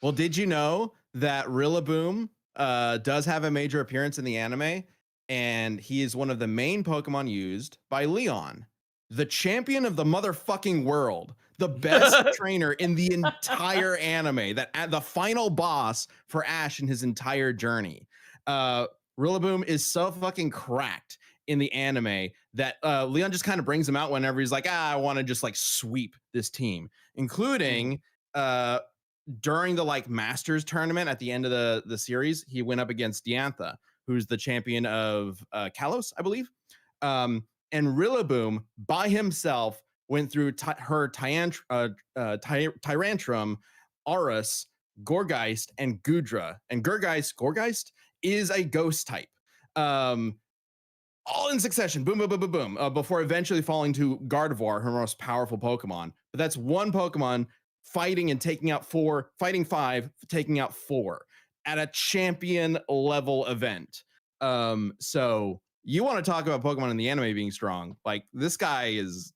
Speaker 1: Well, did you know that Rillaboom does have a major appearance in the anime, and he is one of the main Pokemon used by Leon, the champion of the motherfucking world, the best trainer in the entire anime, that the final boss for Ash in his entire journey. Rillaboom is so fucking cracked in the anime that Leon just kind of brings him out whenever he's like, I want to just like sweep this team, including during the like Masters tournament at the end of the series. He went up against Diantha, who's the champion of Kalos, I believe. And Rillaboom by himself went through her Tyrantrum, Aurus, Gourgeist, and Gudra. And Gourgeist is a ghost type. All in succession, boom, boom, boom, boom, boom, before eventually falling to Gardevoir, her most powerful Pokemon. But that's one Pokemon fighting and taking out 4, fighting 5, taking out 4 at a champion level event. So you want to talk about Pokemon in the anime being strong? Like, this guy is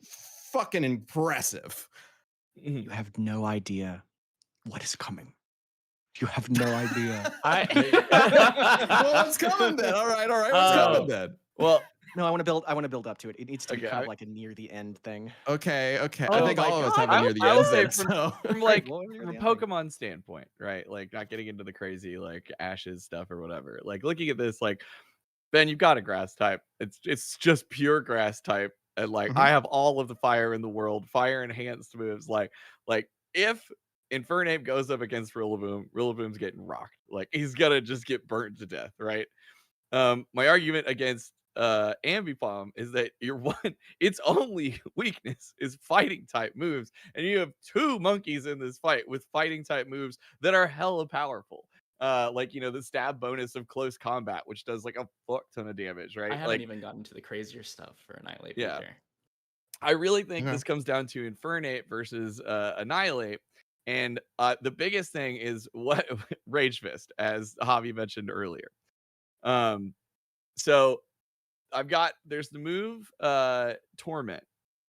Speaker 1: fucking impressive.
Speaker 3: You have no idea what is coming. You have no idea.
Speaker 1: Well, what's coming then? All right. What's coming then?
Speaker 2: Well,
Speaker 3: No, I want to build up to it. It needs to be
Speaker 2: Okay,
Speaker 3: kind of like a near the end thing.
Speaker 1: Okay.
Speaker 2: Oh
Speaker 1: I think
Speaker 2: my
Speaker 1: all of us
Speaker 2: God.
Speaker 1: have a near the
Speaker 2: I
Speaker 1: end
Speaker 2: would say
Speaker 1: thing, so.
Speaker 2: from like
Speaker 3: Well, near
Speaker 2: from a
Speaker 3: the end thing.
Speaker 2: Pokemon standpoint, right? Like not getting into the crazy like Ashes stuff or whatever. Like looking at this, like Ben, you've got a grass type. It's just pure grass type, and like I have all of the fire in the world, fire enhanced moves. Like if Infernape goes up against Rillaboom's getting rocked. Like he's gonna just get burnt to death, right? My argument against Ambipom is that its only weakness is fighting type moves, and you have 2 monkeys in this fight with fighting type moves that are hella powerful. Like the stab bonus of close combat, which does like a fuck ton of damage, right?
Speaker 4: I haven't
Speaker 2: Like
Speaker 4: even gotten to the crazier stuff for Annihilate
Speaker 2: Yeah.
Speaker 4: either.
Speaker 2: I really think
Speaker 1: Okay.
Speaker 2: this comes down to Infernape versus Annihilate. And the biggest thing is what Rage Fist, as Javi mentioned earlier. So there's the move Torment.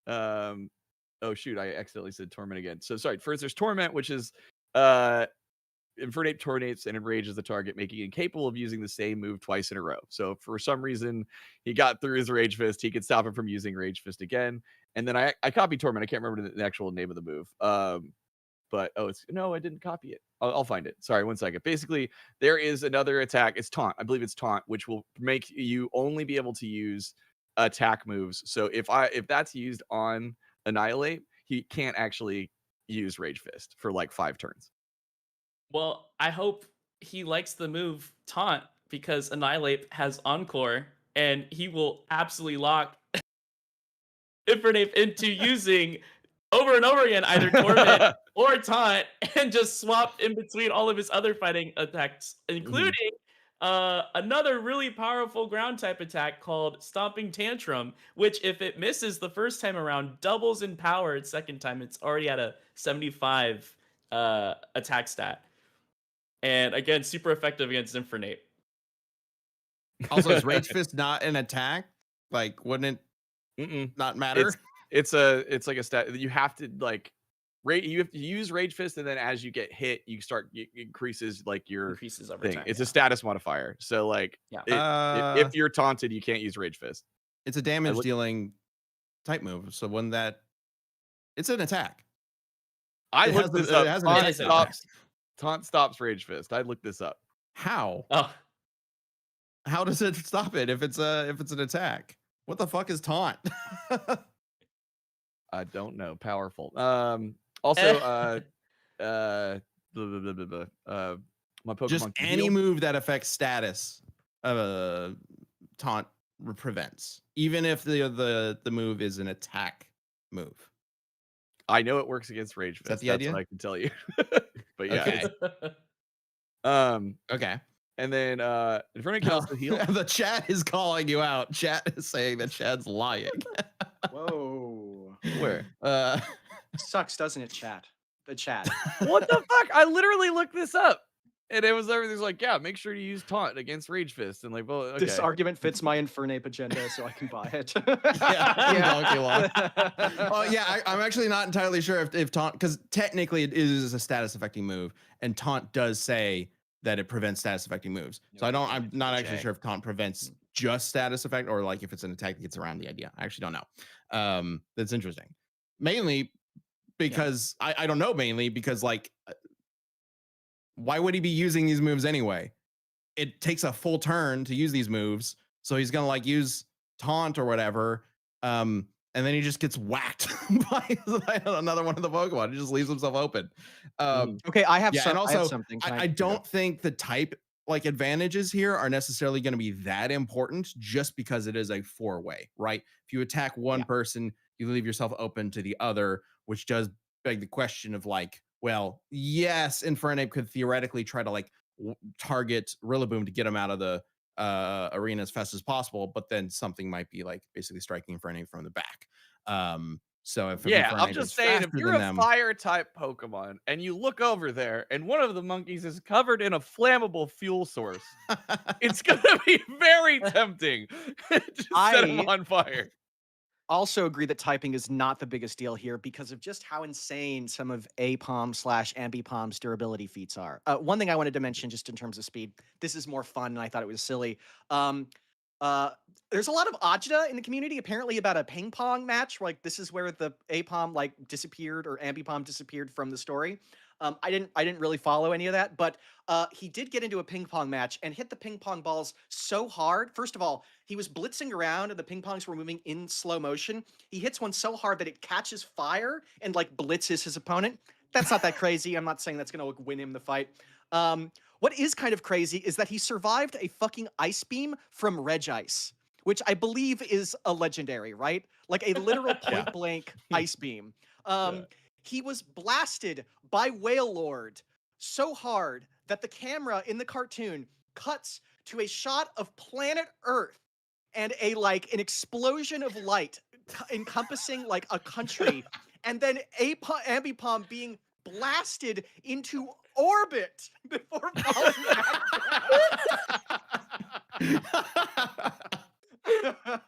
Speaker 2: Oh shoot, I accidentally said Torment again. So sorry, first there's Torment, which is Infernape tornates and enrages the target, making it incapable of using the same move twice in a row. So if for some reason he got through his Rage Fist, he could stop him from using Rage Fist again. And then I copied Torment. I can't remember the actual name of the move. But I didn't copy it. I'll find it. Sorry, one second. Basically, there is another attack. It's Taunt. I believe it's Taunt, which will make you only be able to use attack moves. So if that's used on Annihilate, he can't actually use Rage Fist for like 5 turns.
Speaker 4: Well, I hope he likes the move Taunt because Annihilate has Encore, and he will absolutely lock Infernape into using over and over again either Torment or Taunt, and just swap in between all of his other fighting attacks, including another really powerful ground type attack called Stomping Tantrum, which if it misses the first time around, doubles in power its second time. It's already at a 75 attack stat. And again, super effective against Infernape.
Speaker 1: Also, is Rage Fist not an attack? Like, wouldn't it not matter?
Speaker 2: It's like a stat. You have to like you have to use Rage Fist, and then as you get hit, it increases like your
Speaker 4: Increases over
Speaker 2: thing.
Speaker 4: time.
Speaker 2: It's a status modifier. So like if you're taunted, you can't use Rage Fist.
Speaker 1: It's a damage dealing type move. So when it's an attack.
Speaker 2: I looked this up.
Speaker 4: It
Speaker 2: Taunt stops Rage Fist. I looked this up.
Speaker 1: How?
Speaker 4: Oh,
Speaker 1: How does it stop it if it's an attack? What the fuck is taunt?
Speaker 2: I don't know. Powerful. Also, my Pokemon.
Speaker 1: Just any move that affects status, taunt prevents, even if the move is an attack move.
Speaker 2: I know it works against Rage Fist.
Speaker 1: Is that the
Speaker 2: That's
Speaker 1: idea?
Speaker 2: what I can tell you. But yeah.
Speaker 1: Okay. Okay.
Speaker 2: And then Infernape can also heal.
Speaker 1: The chat is calling you out. Chat is saying that Chad's lying.
Speaker 3: Whoa.
Speaker 2: Where?
Speaker 3: Sucks, doesn't it, chat? The chat.
Speaker 2: What the fuck? I literally looked this up. And everything's like, yeah, make sure to use taunt against Rage Fist. And like, well, okay.
Speaker 3: This argument fits my Infernape agenda, so I can buy it.
Speaker 1: Oh yeah, I'm actually not entirely sure if taunt, because technically it is a status affecting move, and taunt does say that it prevents status affecting moves. So I'm not actually sure if taunt prevents just status effect, or like if it's an attack that gets around the idea. I actually don't know. That's interesting. Mainly because I don't know. Mainly because like, why would he be using these moves anyway? It takes a full turn to use these moves, so he's gonna like use taunt or whatever, and then he just gets whacked by another one of the Pokemon. He just leaves himself open.
Speaker 3: Okay, I have
Speaker 1: something. I don't think the type like advantages here are necessarily going to be that important, just because it is a 4-way, right? If you attack one person, you leave yourself open to the other, which does beg the question of like, well, yes, Infernape could theoretically try to like target Rillaboom to get him out of the arena as fast as possible, but then something might be like basically striking Infernape from the back. So if
Speaker 2: Yeah, I'm
Speaker 1: Infernape
Speaker 2: just
Speaker 1: is
Speaker 2: saying, if
Speaker 1: faster
Speaker 2: you're
Speaker 1: than
Speaker 2: a
Speaker 1: them,
Speaker 2: fire type Pokemon and you look over there and one of the monkeys is covered in a flammable fuel source, it's gonna be very tempting to set him
Speaker 3: I
Speaker 2: on fire.
Speaker 3: also agree that typing is not the biggest deal here because of just how insane some of APOM slash Ambipom's durability feats are. One thing I wanted to mention just in terms of speed, this is more fun and I thought it was silly. Um, uh, there's a lot of agita in the community apparently about a ping pong match. Like this is where the APOM like disappeared or Ambipom disappeared from the story. I didn't really follow any of that, but he did get into a ping pong match and hit the ping pong balls so hard. First of all, he was blitzing around and the ping pongs were moving in slow motion. He hits one so hard that it catches fire and like blitzes his opponent. That's not that crazy. I'm not saying that's gonna like, win him the fight. What is kind of crazy is that he survived a fucking ice beam from Regice, which I believe is a legendary, right? Like a literal point blank ice beam.
Speaker 2: Yeah.
Speaker 3: He was blasted by Whale Lord so hard that the camera in the cartoon cuts to a shot of planet Earth and a like an explosion of light encompassing like a country, and then Ambipom being blasted into orbit before falling back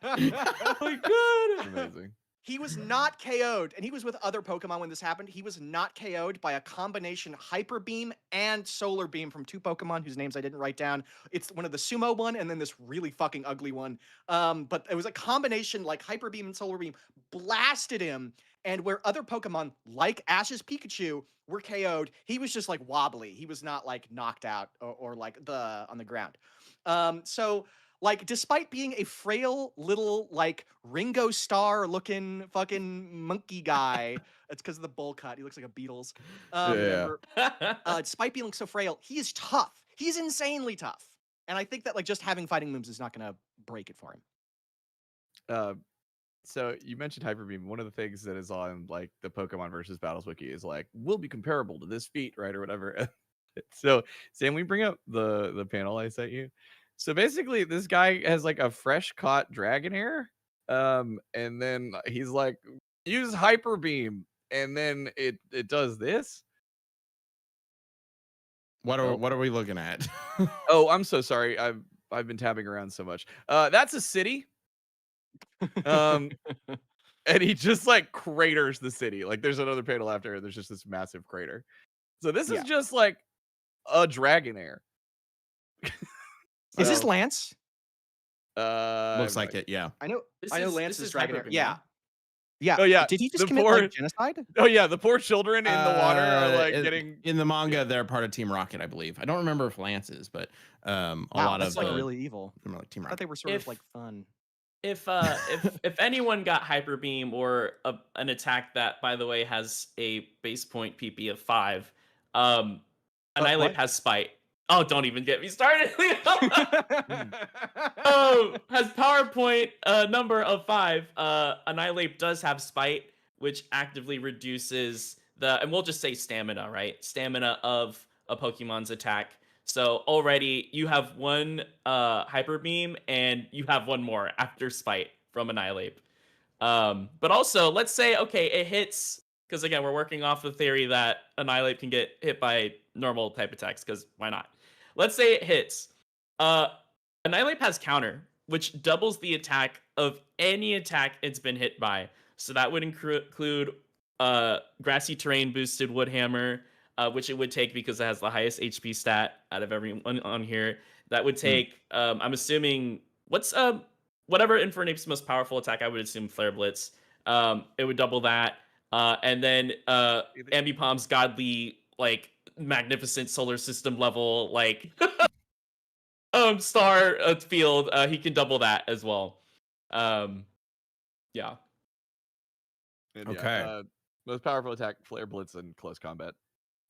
Speaker 4: Oh my god.
Speaker 2: Amazing.
Speaker 3: He was not KO'd, and he was with other Pokemon when this happened. He was not KO'd by a combination Hyper Beam and Solar Beam from two Pokemon whose names I didn't write down. It's one of the Sumo one and then this really fucking ugly one. But it was a combination like Hyper Beam and Solar Beam blasted him, and where other Pokemon like Ash's Pikachu were KO'd, he was just like wobbly. He was not like knocked out or like on the ground. So like, despite being a frail little, like, Ringo Starr looking fucking monkey guy, it's because of the bowl cut. He looks like a Beatles member. Despite being so frail, he is tough. He's insanely tough. And I think that, like, just having fighting moves is not going to break it for him.
Speaker 2: So you mentioned Hyper Beam. One of the things that is on like the Pokemon versus Battles wiki is like will be comparable to this feat, right, or whatever. So Sam, we bring up the panel I sent you. So basically, this guy has like a fresh caught Dragonair, and then he's like use Hyper Beam, and then it does this.
Speaker 1: what are we looking at?
Speaker 2: Oh, I'm so sorry. I've been tabbing around so much. That's a city. Um, and he just like craters the city. Like there's another panel after, there's just this massive crater. So this is
Speaker 3: Yeah.
Speaker 2: just like a Dragonair.
Speaker 3: Is this
Speaker 2: So,
Speaker 3: Lance?
Speaker 1: Looks like it, yeah.
Speaker 3: I know
Speaker 4: This
Speaker 3: Lance
Speaker 4: is
Speaker 3: is Dragonair.
Speaker 4: Hyper Beam,
Speaker 3: Yeah.
Speaker 4: right?
Speaker 3: Yeah.
Speaker 2: Oh, yeah.
Speaker 3: Did he just
Speaker 2: The
Speaker 3: commit
Speaker 2: poor-
Speaker 3: like genocide?
Speaker 2: Oh yeah, the poor children in the water are like getting.
Speaker 1: in the manga. They're part of Team Rocket, I believe. I don't remember if Lance is, but a lot
Speaker 3: that's
Speaker 1: of
Speaker 3: like really evil.
Speaker 1: them are like Team
Speaker 3: I thought
Speaker 1: Rocket.
Speaker 3: they were sort of
Speaker 4: If-
Speaker 3: like fun.
Speaker 4: If anyone got Hyper Beam or an attack that, by the way, has a base point PP of 5, Annihilate
Speaker 3: what?
Speaker 4: has Spite. Oh, don't even get me started. Has PowerPoint number of 5. Annihilate does have Spite, which actively reduces and we'll just say stamina, right? Stamina of a Pokemon's attack. So already you have one Hyper Beam and you have one more after Spite from Annihilate. But also, let's say, okay, it hits, because again, we're working off the theory that Annihilate can get hit by normal type attacks, because why not? Let's say it hits. Annihilate has counter, which doubles the attack of any attack it's been hit by. So that would include Grassy Terrain boosted Wood Hammer, which it would take because it has the highest HP stat out of everyone on here. That would take, I'm assuming, whatever Infernape's most powerful attack, I would assume Flare Blitz. It would double that. And then Ambipom's godly, like, magnificent solar system level, like, star field, he can double that as well. Yeah.
Speaker 2: And
Speaker 1: Okay.
Speaker 2: most powerful attack, Flare Blitz, and close combat,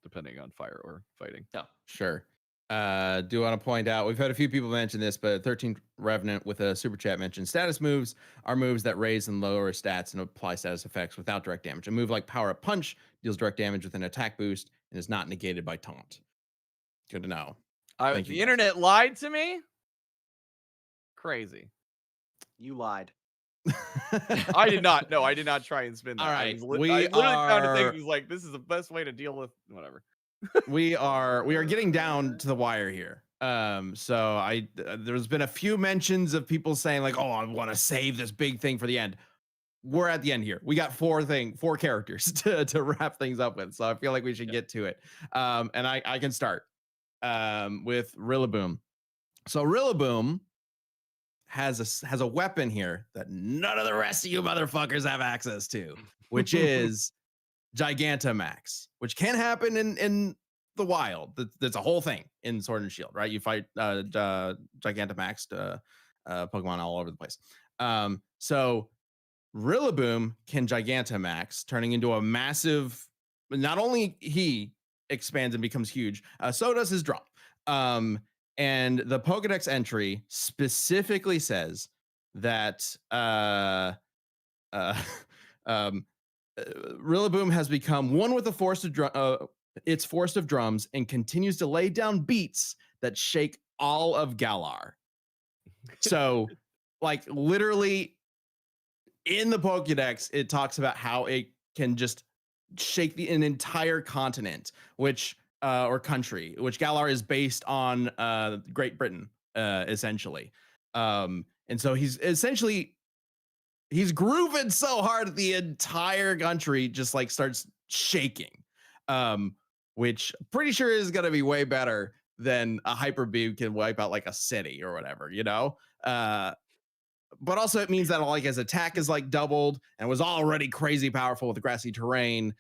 Speaker 2: depending on fire or fighting.
Speaker 4: Yeah.
Speaker 1: Sure. Do want to point out we've had a few people mention this, but 13 Revenant with a super chat mentioned status moves are moves that raise and lower stats and apply status effects without direct damage. A move like Power Up Punch deals direct damage with an attack boost and is not negated by taunt. Good to know. Thank you,
Speaker 2: The
Speaker 1: guys.
Speaker 2: internet lied to me. Crazy.
Speaker 3: You lied.
Speaker 2: I did not. No, I did not try and spin that.
Speaker 1: All
Speaker 2: I,
Speaker 1: right,
Speaker 2: I literally found a thing that was like, this is the best way to deal with whatever.
Speaker 1: we are getting down to the wire here. So there's been a few mentions of people saying like, oh, I want to save this big thing for the end. We're at the end here. We got four characters to wrap things up with. So I feel like we should get to it. And I can start with Rillaboom. So Rillaboom has a weapon here that none of the rest of you motherfuckers have access to, which is Gigantamax, which can happen in the wild. That's a whole thing in Sword and Shield, right? You fight Gigantamax Pokemon all over the place. So Rillaboom can Gigantamax, turning into a massive. Not only he expands and becomes huge, so does his drop. And the Pokedex entry specifically says that Rillaboom has become one with the its forest of drums and continues to lay down beats that shake all of Galar. So, like, literally in the Pokédex, it talks about how it can just shake an entire continent, which or country, which Galar is based on Great Britain, essentially. And so he's grooving so hard that the entire country just like starts shaking, which pretty sure is going to be way better than a hyper beam can wipe out like a city or whatever, you know? But also it means that like his attack is like doubled and was already crazy powerful with the grassy terrain.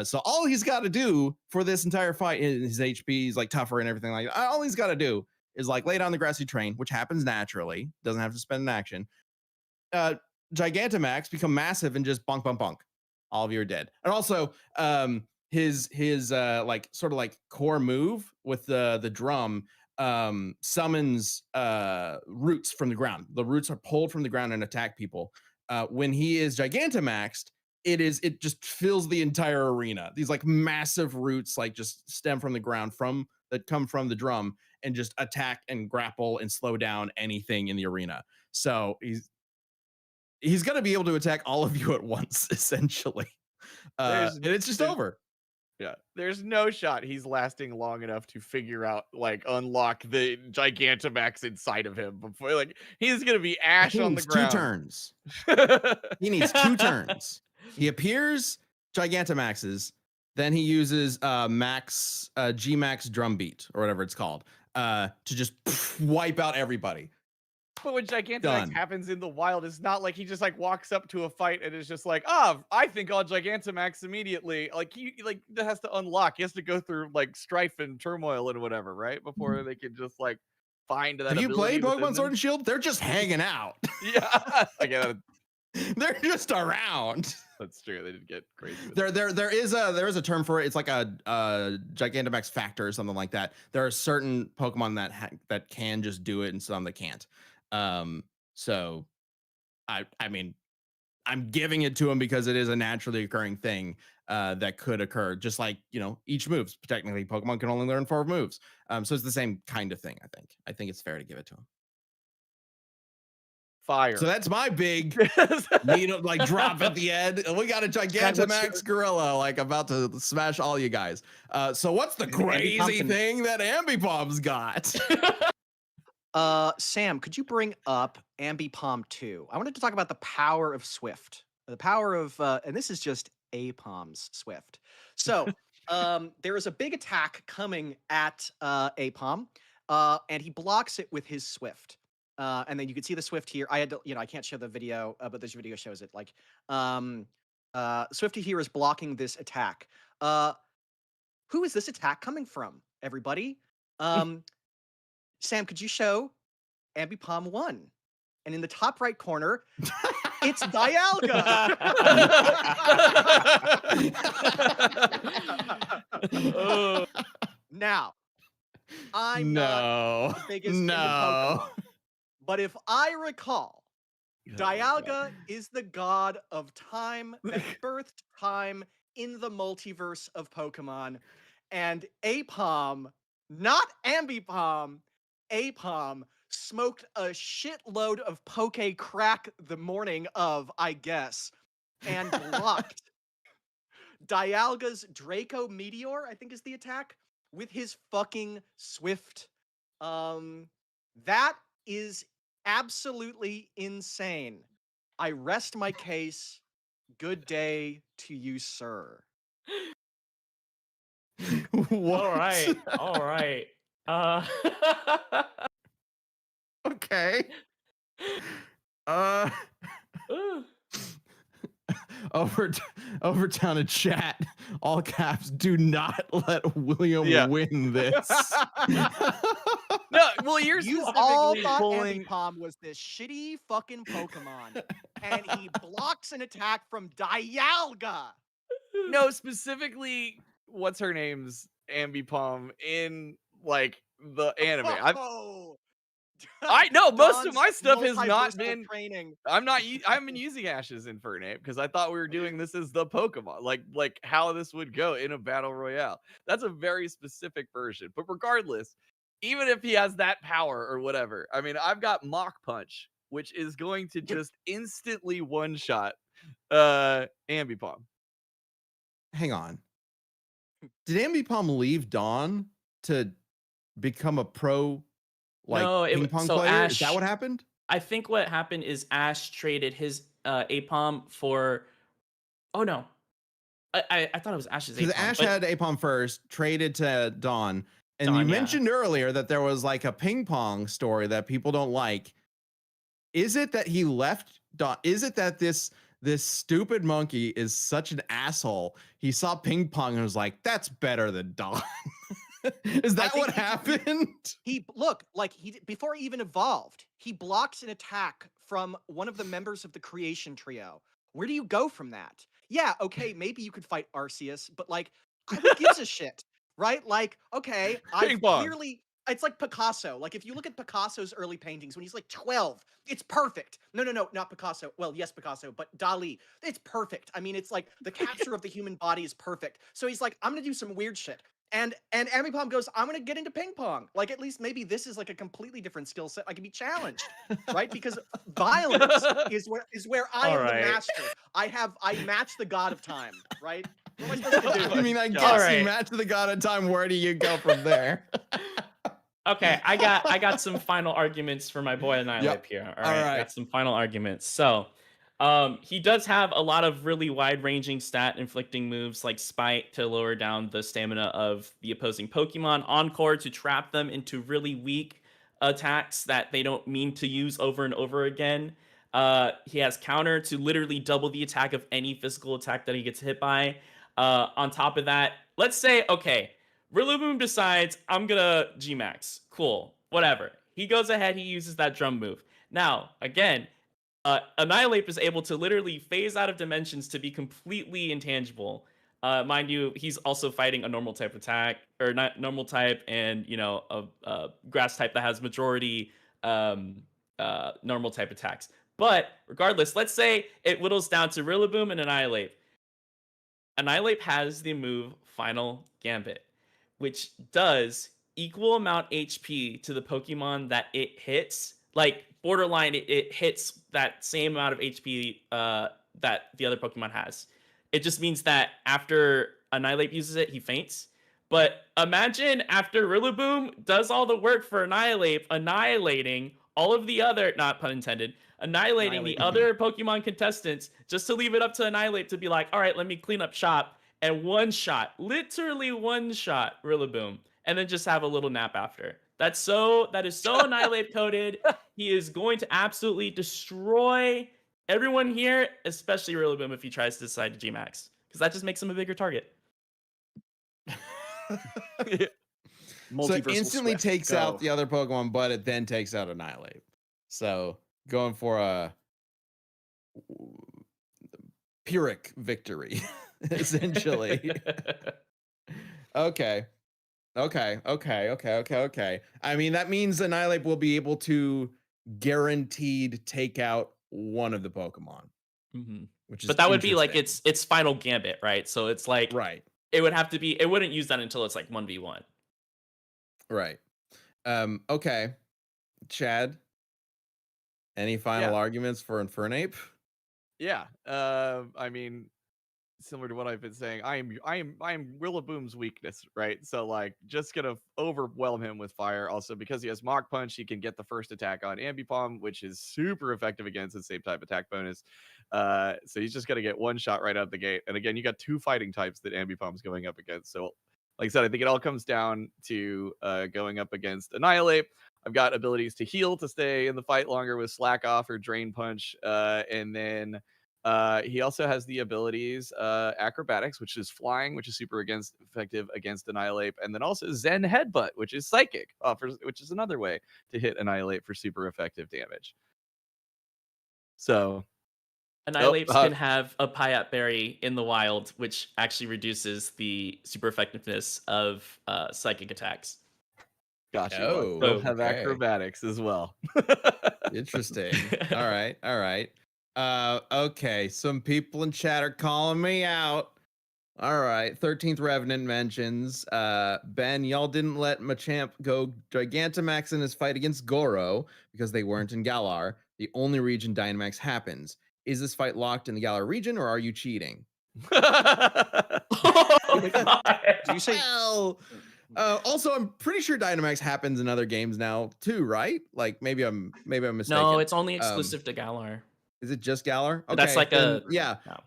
Speaker 1: So all he's got to do for this entire fight, his HP is like tougher and everything like that. All he's got to do is like lay down the grassy terrain, which happens naturally, doesn't have to spend an action. Gigantamax become massive and just bonk, bonk, bonk. All of you are dead. And also, his like sort of like core move with the drum summons roots from the ground. The roots are pulled from the ground and attack people. When he is Gigantamaxed, it just fills the entire arena. These like massive roots like just stem from the ground that come from the drum and just attack and grapple and slow down anything in the arena. So he's going to be able to attack all of you at once, essentially. And it's just over.
Speaker 2: Yeah, there's no shot he's lasting long enough to figure out, like, unlock the Gigantamax inside of him before, like, he's gonna be ash on the ground.
Speaker 1: 2 turns. He needs 2 turns. He appears, Gigantamaxes, then he uses G-Max Drumbeat, or whatever it's called, to just wipe out everybody.
Speaker 2: But when Gigantamax
Speaker 1: Done.
Speaker 2: happens in the wild, it's not like he just like walks up to a fight and is just like, oh, I think I'll Gigantamax immediately. Like that has to unlock. He has to go through like strife and turmoil and whatever, right? Before they can just like find that.
Speaker 1: Have you played
Speaker 2: ability
Speaker 1: Pokemon Sword and Shield? They're just hanging out.
Speaker 2: Yeah, I get it.
Speaker 1: They're just around.
Speaker 2: That's true. They didn't get crazy. With
Speaker 1: There is a term for it. It's like a Gigantamax factor or something like that. There are certain Pokemon that can just do it and some that can't. So I mean, I'm giving it to him because it is a naturally occurring thing that could occur. Just like, each moves. Technically, Pokemon can only learn 4 moves. So it's the same kind of thing. I think it's fair to give it to him.
Speaker 2: Fire.
Speaker 1: So that's my big like drop at the end. We got a Gigantamax gorilla like about to smash all you guys. So what's the crazy thing that Ambipom's got?
Speaker 3: Sam, could you bring up Ambipom 2? I wanted to talk about the power of Swift. The power of, and this is just Apom's Swift. So, there is a big attack coming at Apom, and he blocks it with his Swift. And then you can see the Swift here. I had to, I can't show the video, but this video shows it. Like, Swifty here is blocking this attack. Who is this attack coming from, everybody? Sam, could you show Ambipom 1? And in the top right corner, it's Dialga. Now, I'm not the biggest into Pokemon, but if I recall, Dialga is the god of time that birthed time in the multiverse of Pokemon, and Apom not Ambipom, Apom smoked a shitload of poke crack the morning of, I guess, and blocked Dialga's Draco Meteor, I think is the attack, with his fucking Swift. That is absolutely insane. I rest my case. Good day to you, sir.
Speaker 1: What?
Speaker 4: All right. All right.
Speaker 1: Okay. Uh,
Speaker 4: Ooh.
Speaker 1: over down in chat, all caps. Do not let William
Speaker 2: Yeah.
Speaker 1: win this.
Speaker 2: No, well, you're
Speaker 3: You all
Speaker 2: specifically
Speaker 3: thought
Speaker 2: pulling.
Speaker 3: Ambipom was this shitty fucking Pokemon, and he blocks an attack from Dialga.
Speaker 2: No, specifically, what's her name's Ambipom in like the anime.
Speaker 3: Oh,
Speaker 2: I know most of
Speaker 3: Dawn's
Speaker 2: my stuff has not
Speaker 3: multiversal
Speaker 2: been.
Speaker 3: training.
Speaker 2: I'm not. I've been using Ash's Infernape because I thought we were doing this as the Pokemon, like how this would go in a battle royale. That's a very specific version. But regardless, even if he has that power or whatever, I mean, I've got Mach Punch, which is going to just instantly one shot Ambipom.
Speaker 1: Hang on. Did Ambipom leave Dawn to become a pro
Speaker 4: No,
Speaker 1: ping pong
Speaker 4: so
Speaker 1: player? Is that
Speaker 4: Ash-
Speaker 1: what happened?
Speaker 4: I think what happened is Ash traded his Apom for. Oh no, I thought it was Ash's
Speaker 1: Because
Speaker 4: Apom.
Speaker 1: Ash
Speaker 4: but-
Speaker 1: had Apom first, traded to Dawn, and
Speaker 4: Dawn,
Speaker 1: you
Speaker 4: yeah.
Speaker 1: mentioned earlier that there was like a ping pong story that people don't like. Is it that he left Dawn? Is it that this stupid monkey is such an asshole? He saw ping pong and was like, "That's better than Dawn." Is that
Speaker 3: think
Speaker 1: what happened?
Speaker 3: He before he even evolved, he blocks an attack from one of the members of the creation trio. Where do you go from that? Yeah, okay, maybe you could fight Arceus, but like, who gives a shit, right? Like, okay,
Speaker 2: Ping pong.
Speaker 3: it's like Picasso. Like, if you look at Picasso's early paintings when he's like 12, it's perfect. No, not Picasso. Well, yes, Picasso, but Dali. It's perfect. I mean, it's like the capture of the human body is perfect. So he's like, I'm gonna do some weird shit. And Ambipom goes, I'm gonna get into ping pong. Like, at least maybe this is like a completely different skill set. I can be challenged, right? Because violence is where I am
Speaker 4: Alright.
Speaker 3: the master. I match the god of time, right? What am I supposed to do?
Speaker 1: I mean, I
Speaker 2: God.
Speaker 1: guess
Speaker 4: Alright.
Speaker 1: you match the god of time. Where do you go from there?
Speaker 4: Okay, I got some final arguments for my boy Annihilate
Speaker 1: Yep.
Speaker 4: here. All
Speaker 1: All
Speaker 4: right,
Speaker 1: right.
Speaker 4: got some final arguments. So, he does have a lot of really wide-ranging stat inflicting moves like Spite to lower down the stamina of the opposing Pokemon, Encore to trap them into really weak attacks that they don't mean to use over and over again. He has Counter to literally double the attack of any physical attack that he gets hit by. On top of that, let's say, okay, Rillaboom decides, I'm gonna G-Max. Cool, whatever. He goes ahead, he uses that drum move. Now, again, Annihilate is able to literally phase out of dimensions to be completely intangible. Mind you, he's also fighting a normal type attack, or not normal type, and a grass type that has majority normal type attacks. But regardless, let's say it whittles down to Rillaboom and Annihilate. Annihilate has the move Final Gambit, which does equal amount HP to the Pokemon that it hits. Like, borderline, it hits that same amount of HP that the other Pokemon has. It just means that after Annihilate uses it, he faints. But imagine after Rillaboom does all the work for Annihilate, annihilating all of the other, not pun intended, annihilating the other Pokemon contestants, just to leave it up to Annihilate to be like, all right, let me clean up shop, and literally one shot Rillaboom, and then just have a little nap after. That is so Annihilate coded. He is going to absolutely destroy everyone here, especially Rillaboom if he tries to decide to G-Max, because that just makes him a bigger target.
Speaker 1: So it
Speaker 3: Multiversal
Speaker 1: instantly
Speaker 3: Swift,
Speaker 1: takes
Speaker 3: go.
Speaker 1: out the other Pokemon, but it then takes out Annihilate. So going for a Pyrrhic victory, essentially. Okay. I mean, that means Annihilate will be able to guaranteed take out one of the Pokemon.
Speaker 4: Mhm.
Speaker 1: Which is
Speaker 4: But that would be like
Speaker 1: interesting.
Speaker 4: its Final Gambit, right? So it's like
Speaker 1: right.
Speaker 4: it would have to be. It wouldn't use that until it's like 1v1.
Speaker 1: Right. Okay. Chad, any final
Speaker 2: Yeah.
Speaker 1: arguments for Infernape?
Speaker 2: Yeah. I mean, similar to what I've been saying, I am Rillaboom's weakness, right? So like just gonna overwhelm him with fire. Also, because he has Mach Punch, he can get the first attack on Ambipom, which is super effective against the same type attack bonus. So he's just gonna get one shot right out the gate. And again, you got two fighting types that Ambipom's going up against. So like I said, I think it all comes down to going up against Annihilate. I've got abilities to heal to stay in the fight longer with Slack Off or Drain Punch, and then he also has the abilities Acrobatics, which is flying, which is super effective against Annihilate, and then also Zen Headbutt, which is psychic, which is another way to hit Annihilate for super effective damage. So,
Speaker 4: Annihilapes can have a Pyat Berry in the wild, which actually reduces the super effectiveness of psychic attacks.
Speaker 2: gotcha.
Speaker 1: Oh,
Speaker 2: They'll have
Speaker 1: okay.
Speaker 2: Acrobatics as well.
Speaker 1: Interesting. All right. All right. Okay. Some people in chat are calling me out. All right. 13th Revenant mentions, Ben, y'all didn't let Machamp go Gigantamax in his fight against Goro because they weren't in Galar, the only region Dynamax happens. Is this fight locked in the Galar region or are you cheating?
Speaker 4: Oh, God.
Speaker 3: Do you say?
Speaker 1: Well, also, I'm pretty sure Dynamax happens in other games now too, right? Like maybe I'm mistaken.
Speaker 4: No, it's only exclusive to Galar.
Speaker 1: Is it just Galar? Okay,
Speaker 4: That's like
Speaker 1: then,
Speaker 4: a
Speaker 1: yeah.
Speaker 4: no.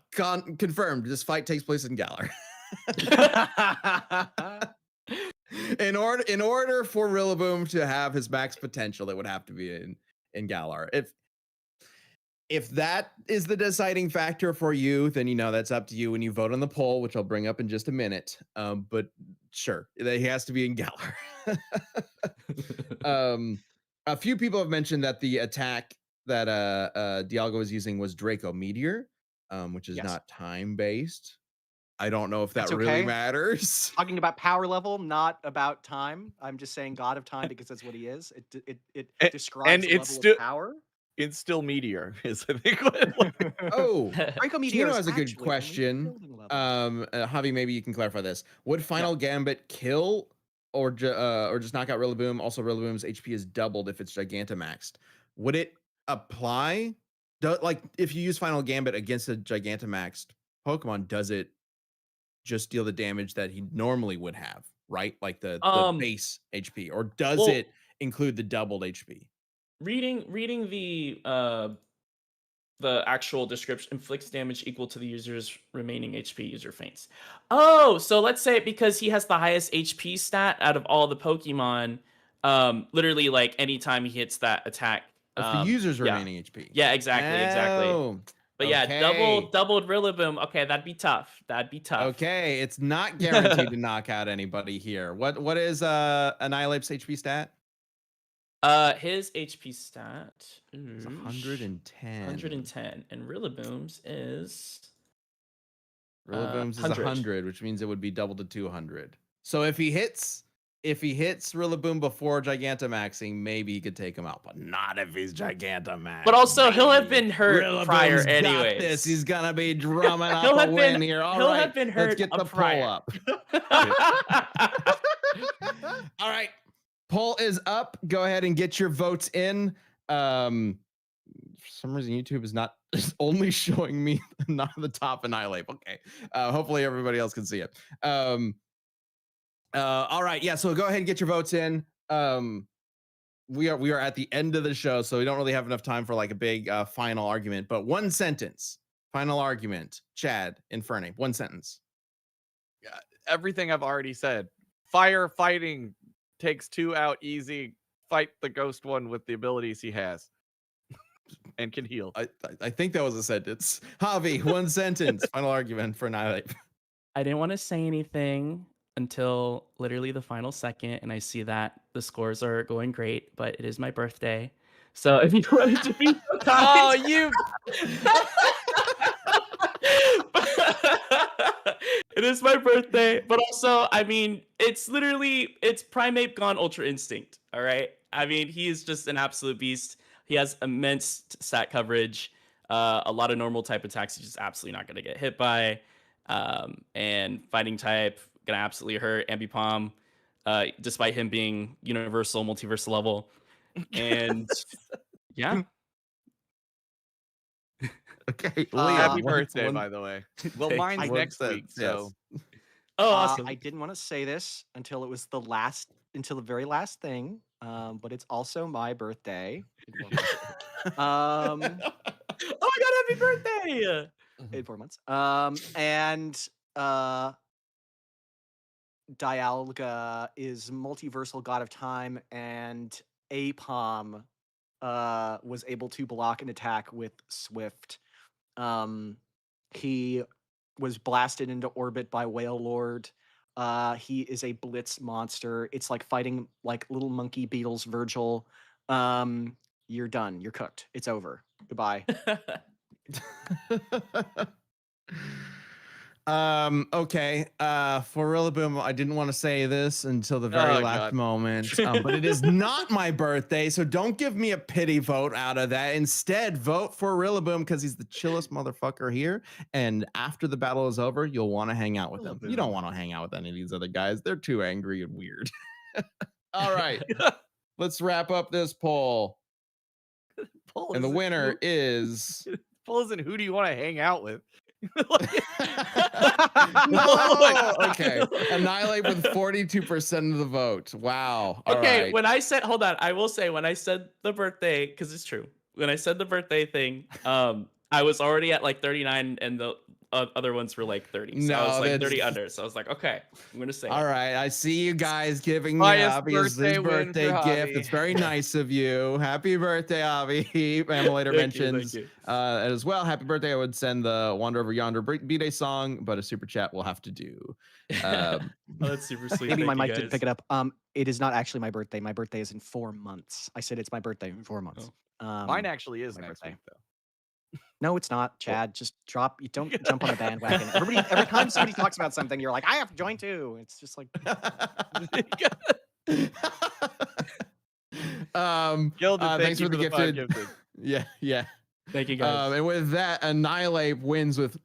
Speaker 1: Confirmed. This fight takes place in Galar. in order for Rillaboom to have his max potential, it would have to be in Galar. If that is the deciding factor for you, then that's up to you when you vote on the poll, which I'll bring up in just a minute. But sure, he has to be in Galar. A few people have mentioned that the attack that Dialga was using was Draco Meteor, which is not time based. I don't know if that really matters.
Speaker 3: Talking about power level, not about time. I'm just saying God of Time because that's what he is. It describes the level of power.
Speaker 2: It's still Meteor, is I think.
Speaker 1: Oh,
Speaker 3: Draco Meteor
Speaker 1: Tino has a good question. Javi, maybe you can clarify this. Would Final Gambit kill or just knock out Rillaboom? Also, Rillaboom's HP is doubled if it's Gigantamaxed. Would it apply? Like if you use Final Gambit against a Gigantamaxed Pokemon, does it just deal the damage that he normally would have, right? Like the base HP, or does it include the doubled HP?
Speaker 4: Reading the actual description, inflicts damage equal to the user's remaining HP, user faints. Oh, so let's say because he has the highest HP stat out of all the Pokemon, literally like anytime he hits that attack.
Speaker 1: That's the user's remaining HP.
Speaker 4: Yeah, exactly. But doubled Rillaboom. Okay, that'd be tough.
Speaker 1: Okay, it's not guaranteed to knock out anybody here. What is Annihilape's HP stat?
Speaker 4: His HP stat is
Speaker 1: 110.
Speaker 4: 110, and Rillaboom's is
Speaker 1: 100, which means it would be double to 200. So if he hits Rillaboom before Gigantamaxing, maybe he could take him out, but not if he's Gigantamax.
Speaker 4: But also, he'll have been hurt prior anyways.
Speaker 1: He's gonna be drumming up a win here. All right,
Speaker 4: have been hurt.
Speaker 1: Let's get the poll up. All right. Poll is up. Go ahead and get your votes in. For some reason, YouTube is only showing me not the top Annihilate. Okay. Hopefully everybody else can see it. All right. Yeah. So go ahead and get your votes in. We are at the end of the show, so we don't really have enough time for like a big final argument. But one sentence, final argument. Chad, Infernape, one sentence.
Speaker 2: Yeah, everything I've already said. Firefighting. Takes 2 out easy. Fight the ghost one with the abilities he has. And can heal.
Speaker 1: I think that was a sentence. Javi, one sentence. Final argument for Annihilate.
Speaker 4: I didn't want to say anything until literally the final second, and I see that the scores are going great, but it is my birthday. So if you wanted to be so kind. It is my birthday, but also, I mean, it's Primeape gone Ultra Instinct, all right? I mean, he is just an absolute beast. He has immense stat coverage, a lot of normal type attacks he's just absolutely not going to get hit by, and fighting type, going to absolutely hurt. Ambipom, despite him being universal, multiverse level. And yeah.
Speaker 1: Okay,
Speaker 2: Happy
Speaker 1: Liam,
Speaker 2: birthday, by the way. Well,
Speaker 4: Thank
Speaker 2: mine's
Speaker 4: you.
Speaker 2: next
Speaker 1: Yes.
Speaker 2: week, so
Speaker 4: Oh, awesome.
Speaker 3: I didn't want to say this until it was until the very last thing. But it's also my birthday.
Speaker 4: Oh my god, happy birthday!
Speaker 3: In 4 months. And Dialga is multiversal god of time, and Apom was able to block an attack with Swift. He was blasted into orbit by Whale Lord. He is a blitz monster. It's like fighting like little monkey beetles, Virgil. You're done. You're cooked. It's over. Goodbye.
Speaker 1: Okay. For Rillaboom, I didn't want to say this until the very last moment, but it is not my birthday, so don't give me a pity vote out of that. Instead, vote for Rillaboom because he's the chillest motherfucker here. And after the battle is over, you'll want to hang out with him. You don't want to hang out with any of these other guys. They're too angry and weird. All right. Let's wrap up this poll. And the winner is...
Speaker 2: Poll isn't who do you want to hang out with?
Speaker 1: No. Okay. Annihilate with 42% of the vote. Wow. All
Speaker 4: Okay,
Speaker 1: right.
Speaker 4: when I said, hold on, I will say when I said the birthday, because it's true. When I said the birthday thing, I was already at like 39, and the other ones were like 30. So I was like 30 under. So I was like, okay, I'm gonna say.
Speaker 1: All right. I see you guys giving me
Speaker 2: Biased
Speaker 1: Avi's
Speaker 2: birthday win
Speaker 1: birthday
Speaker 2: for
Speaker 1: gift.
Speaker 2: Javi.
Speaker 1: It's very nice of you. Happy birthday, Avi. Emulator mentions as well. Happy birthday. I would send the Wander Over Yonder B-Day song, but a super chat will have to do.
Speaker 4: Oh, that's super sweet.
Speaker 3: Maybe
Speaker 4: Thank
Speaker 3: my
Speaker 4: you,
Speaker 3: mic didn't
Speaker 4: guys.
Speaker 3: pick it up. It is not actually my birthday. My birthday is in 4 months. I said it's my birthday in 4 months.
Speaker 2: Mine actually is
Speaker 3: my
Speaker 2: next
Speaker 3: birthday.
Speaker 2: week, though.
Speaker 3: No, it's not, Chad. Just drop. You don't jump on a bandwagon. Every time somebody talks about something, you're like, I have to join too. It's just like,
Speaker 2: Gilded,
Speaker 1: thanks for the gifted.
Speaker 2: gifted.
Speaker 1: Yeah.
Speaker 4: Thank you, guys.
Speaker 1: And with that, Annihilate wins with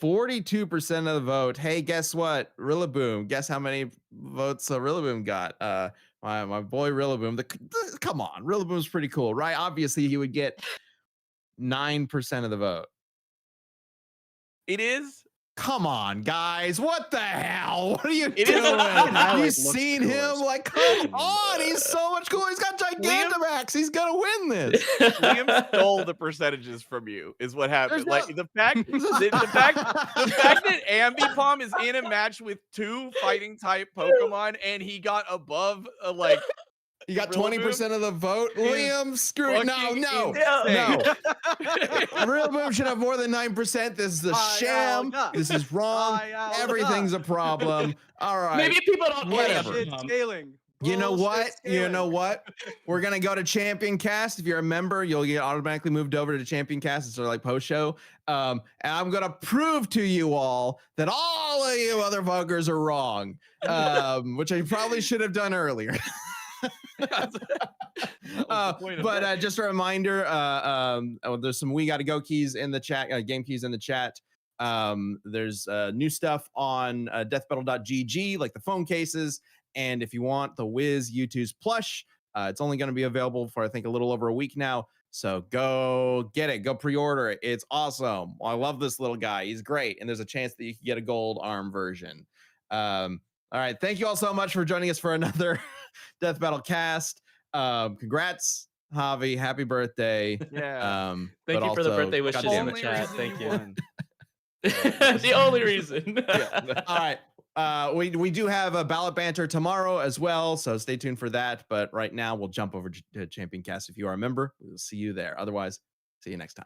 Speaker 1: 42% of the vote. Hey, guess what? Rillaboom. Guess how many votes Rillaboom got? My boy Rillaboom. Come on, Rillaboom's pretty cool, right? Obviously, he would get 9% of the vote.
Speaker 2: It is.
Speaker 1: Come on, guys. What the hell? What are you
Speaker 2: It is
Speaker 1: doing? You've seen him? Like, come on. He's so much cooler. He's got Gigantamax. He's going to win this.
Speaker 2: Liam stole the percentages from you, is what happened. Like the fact that Ambipom is in a match with 2 fighting type Pokemon and he got above like
Speaker 1: you got 20% of the vote. Liam, screw it. No. Rillaboom should have more than 9%. This is a sham. This is wrong. Everything's a problem. All right.
Speaker 4: Maybe people don't
Speaker 1: Whatever.
Speaker 3: scaling.
Speaker 1: You know what? You know what? We're gonna go to Champion Cast. If you're a member, you'll get automatically moved over to Champion Cast. It's sort of like post show. And I'm gonna prove to you all that all of you other buggers are wrong, which I probably should have done earlier. But just a reminder, there's some We Gotta Go keys in the chat, game keys in the chat. There's new stuff on deathbattle.gg, like the phone cases. And if you want the Wiz U2's plush, it's only going to be available for, I think, a little over a week now. So go get it. Go pre-order it. It's awesome. I love this little guy. He's great. And there's a chance that you can get a gold arm version. All right. Thank you all so much for joining us for another Death Battle cast. Congrats, Javi. Happy birthday.
Speaker 2: Yeah.
Speaker 4: Thank you for the birthday wishes in the chat. Thank you. The only reason.
Speaker 1: All right. We do have a ballot banter tomorrow as well, so stay tuned for that. But right now, we'll jump over to Champion Cast. If you are a member, we'll see you there. Otherwise, see you next time.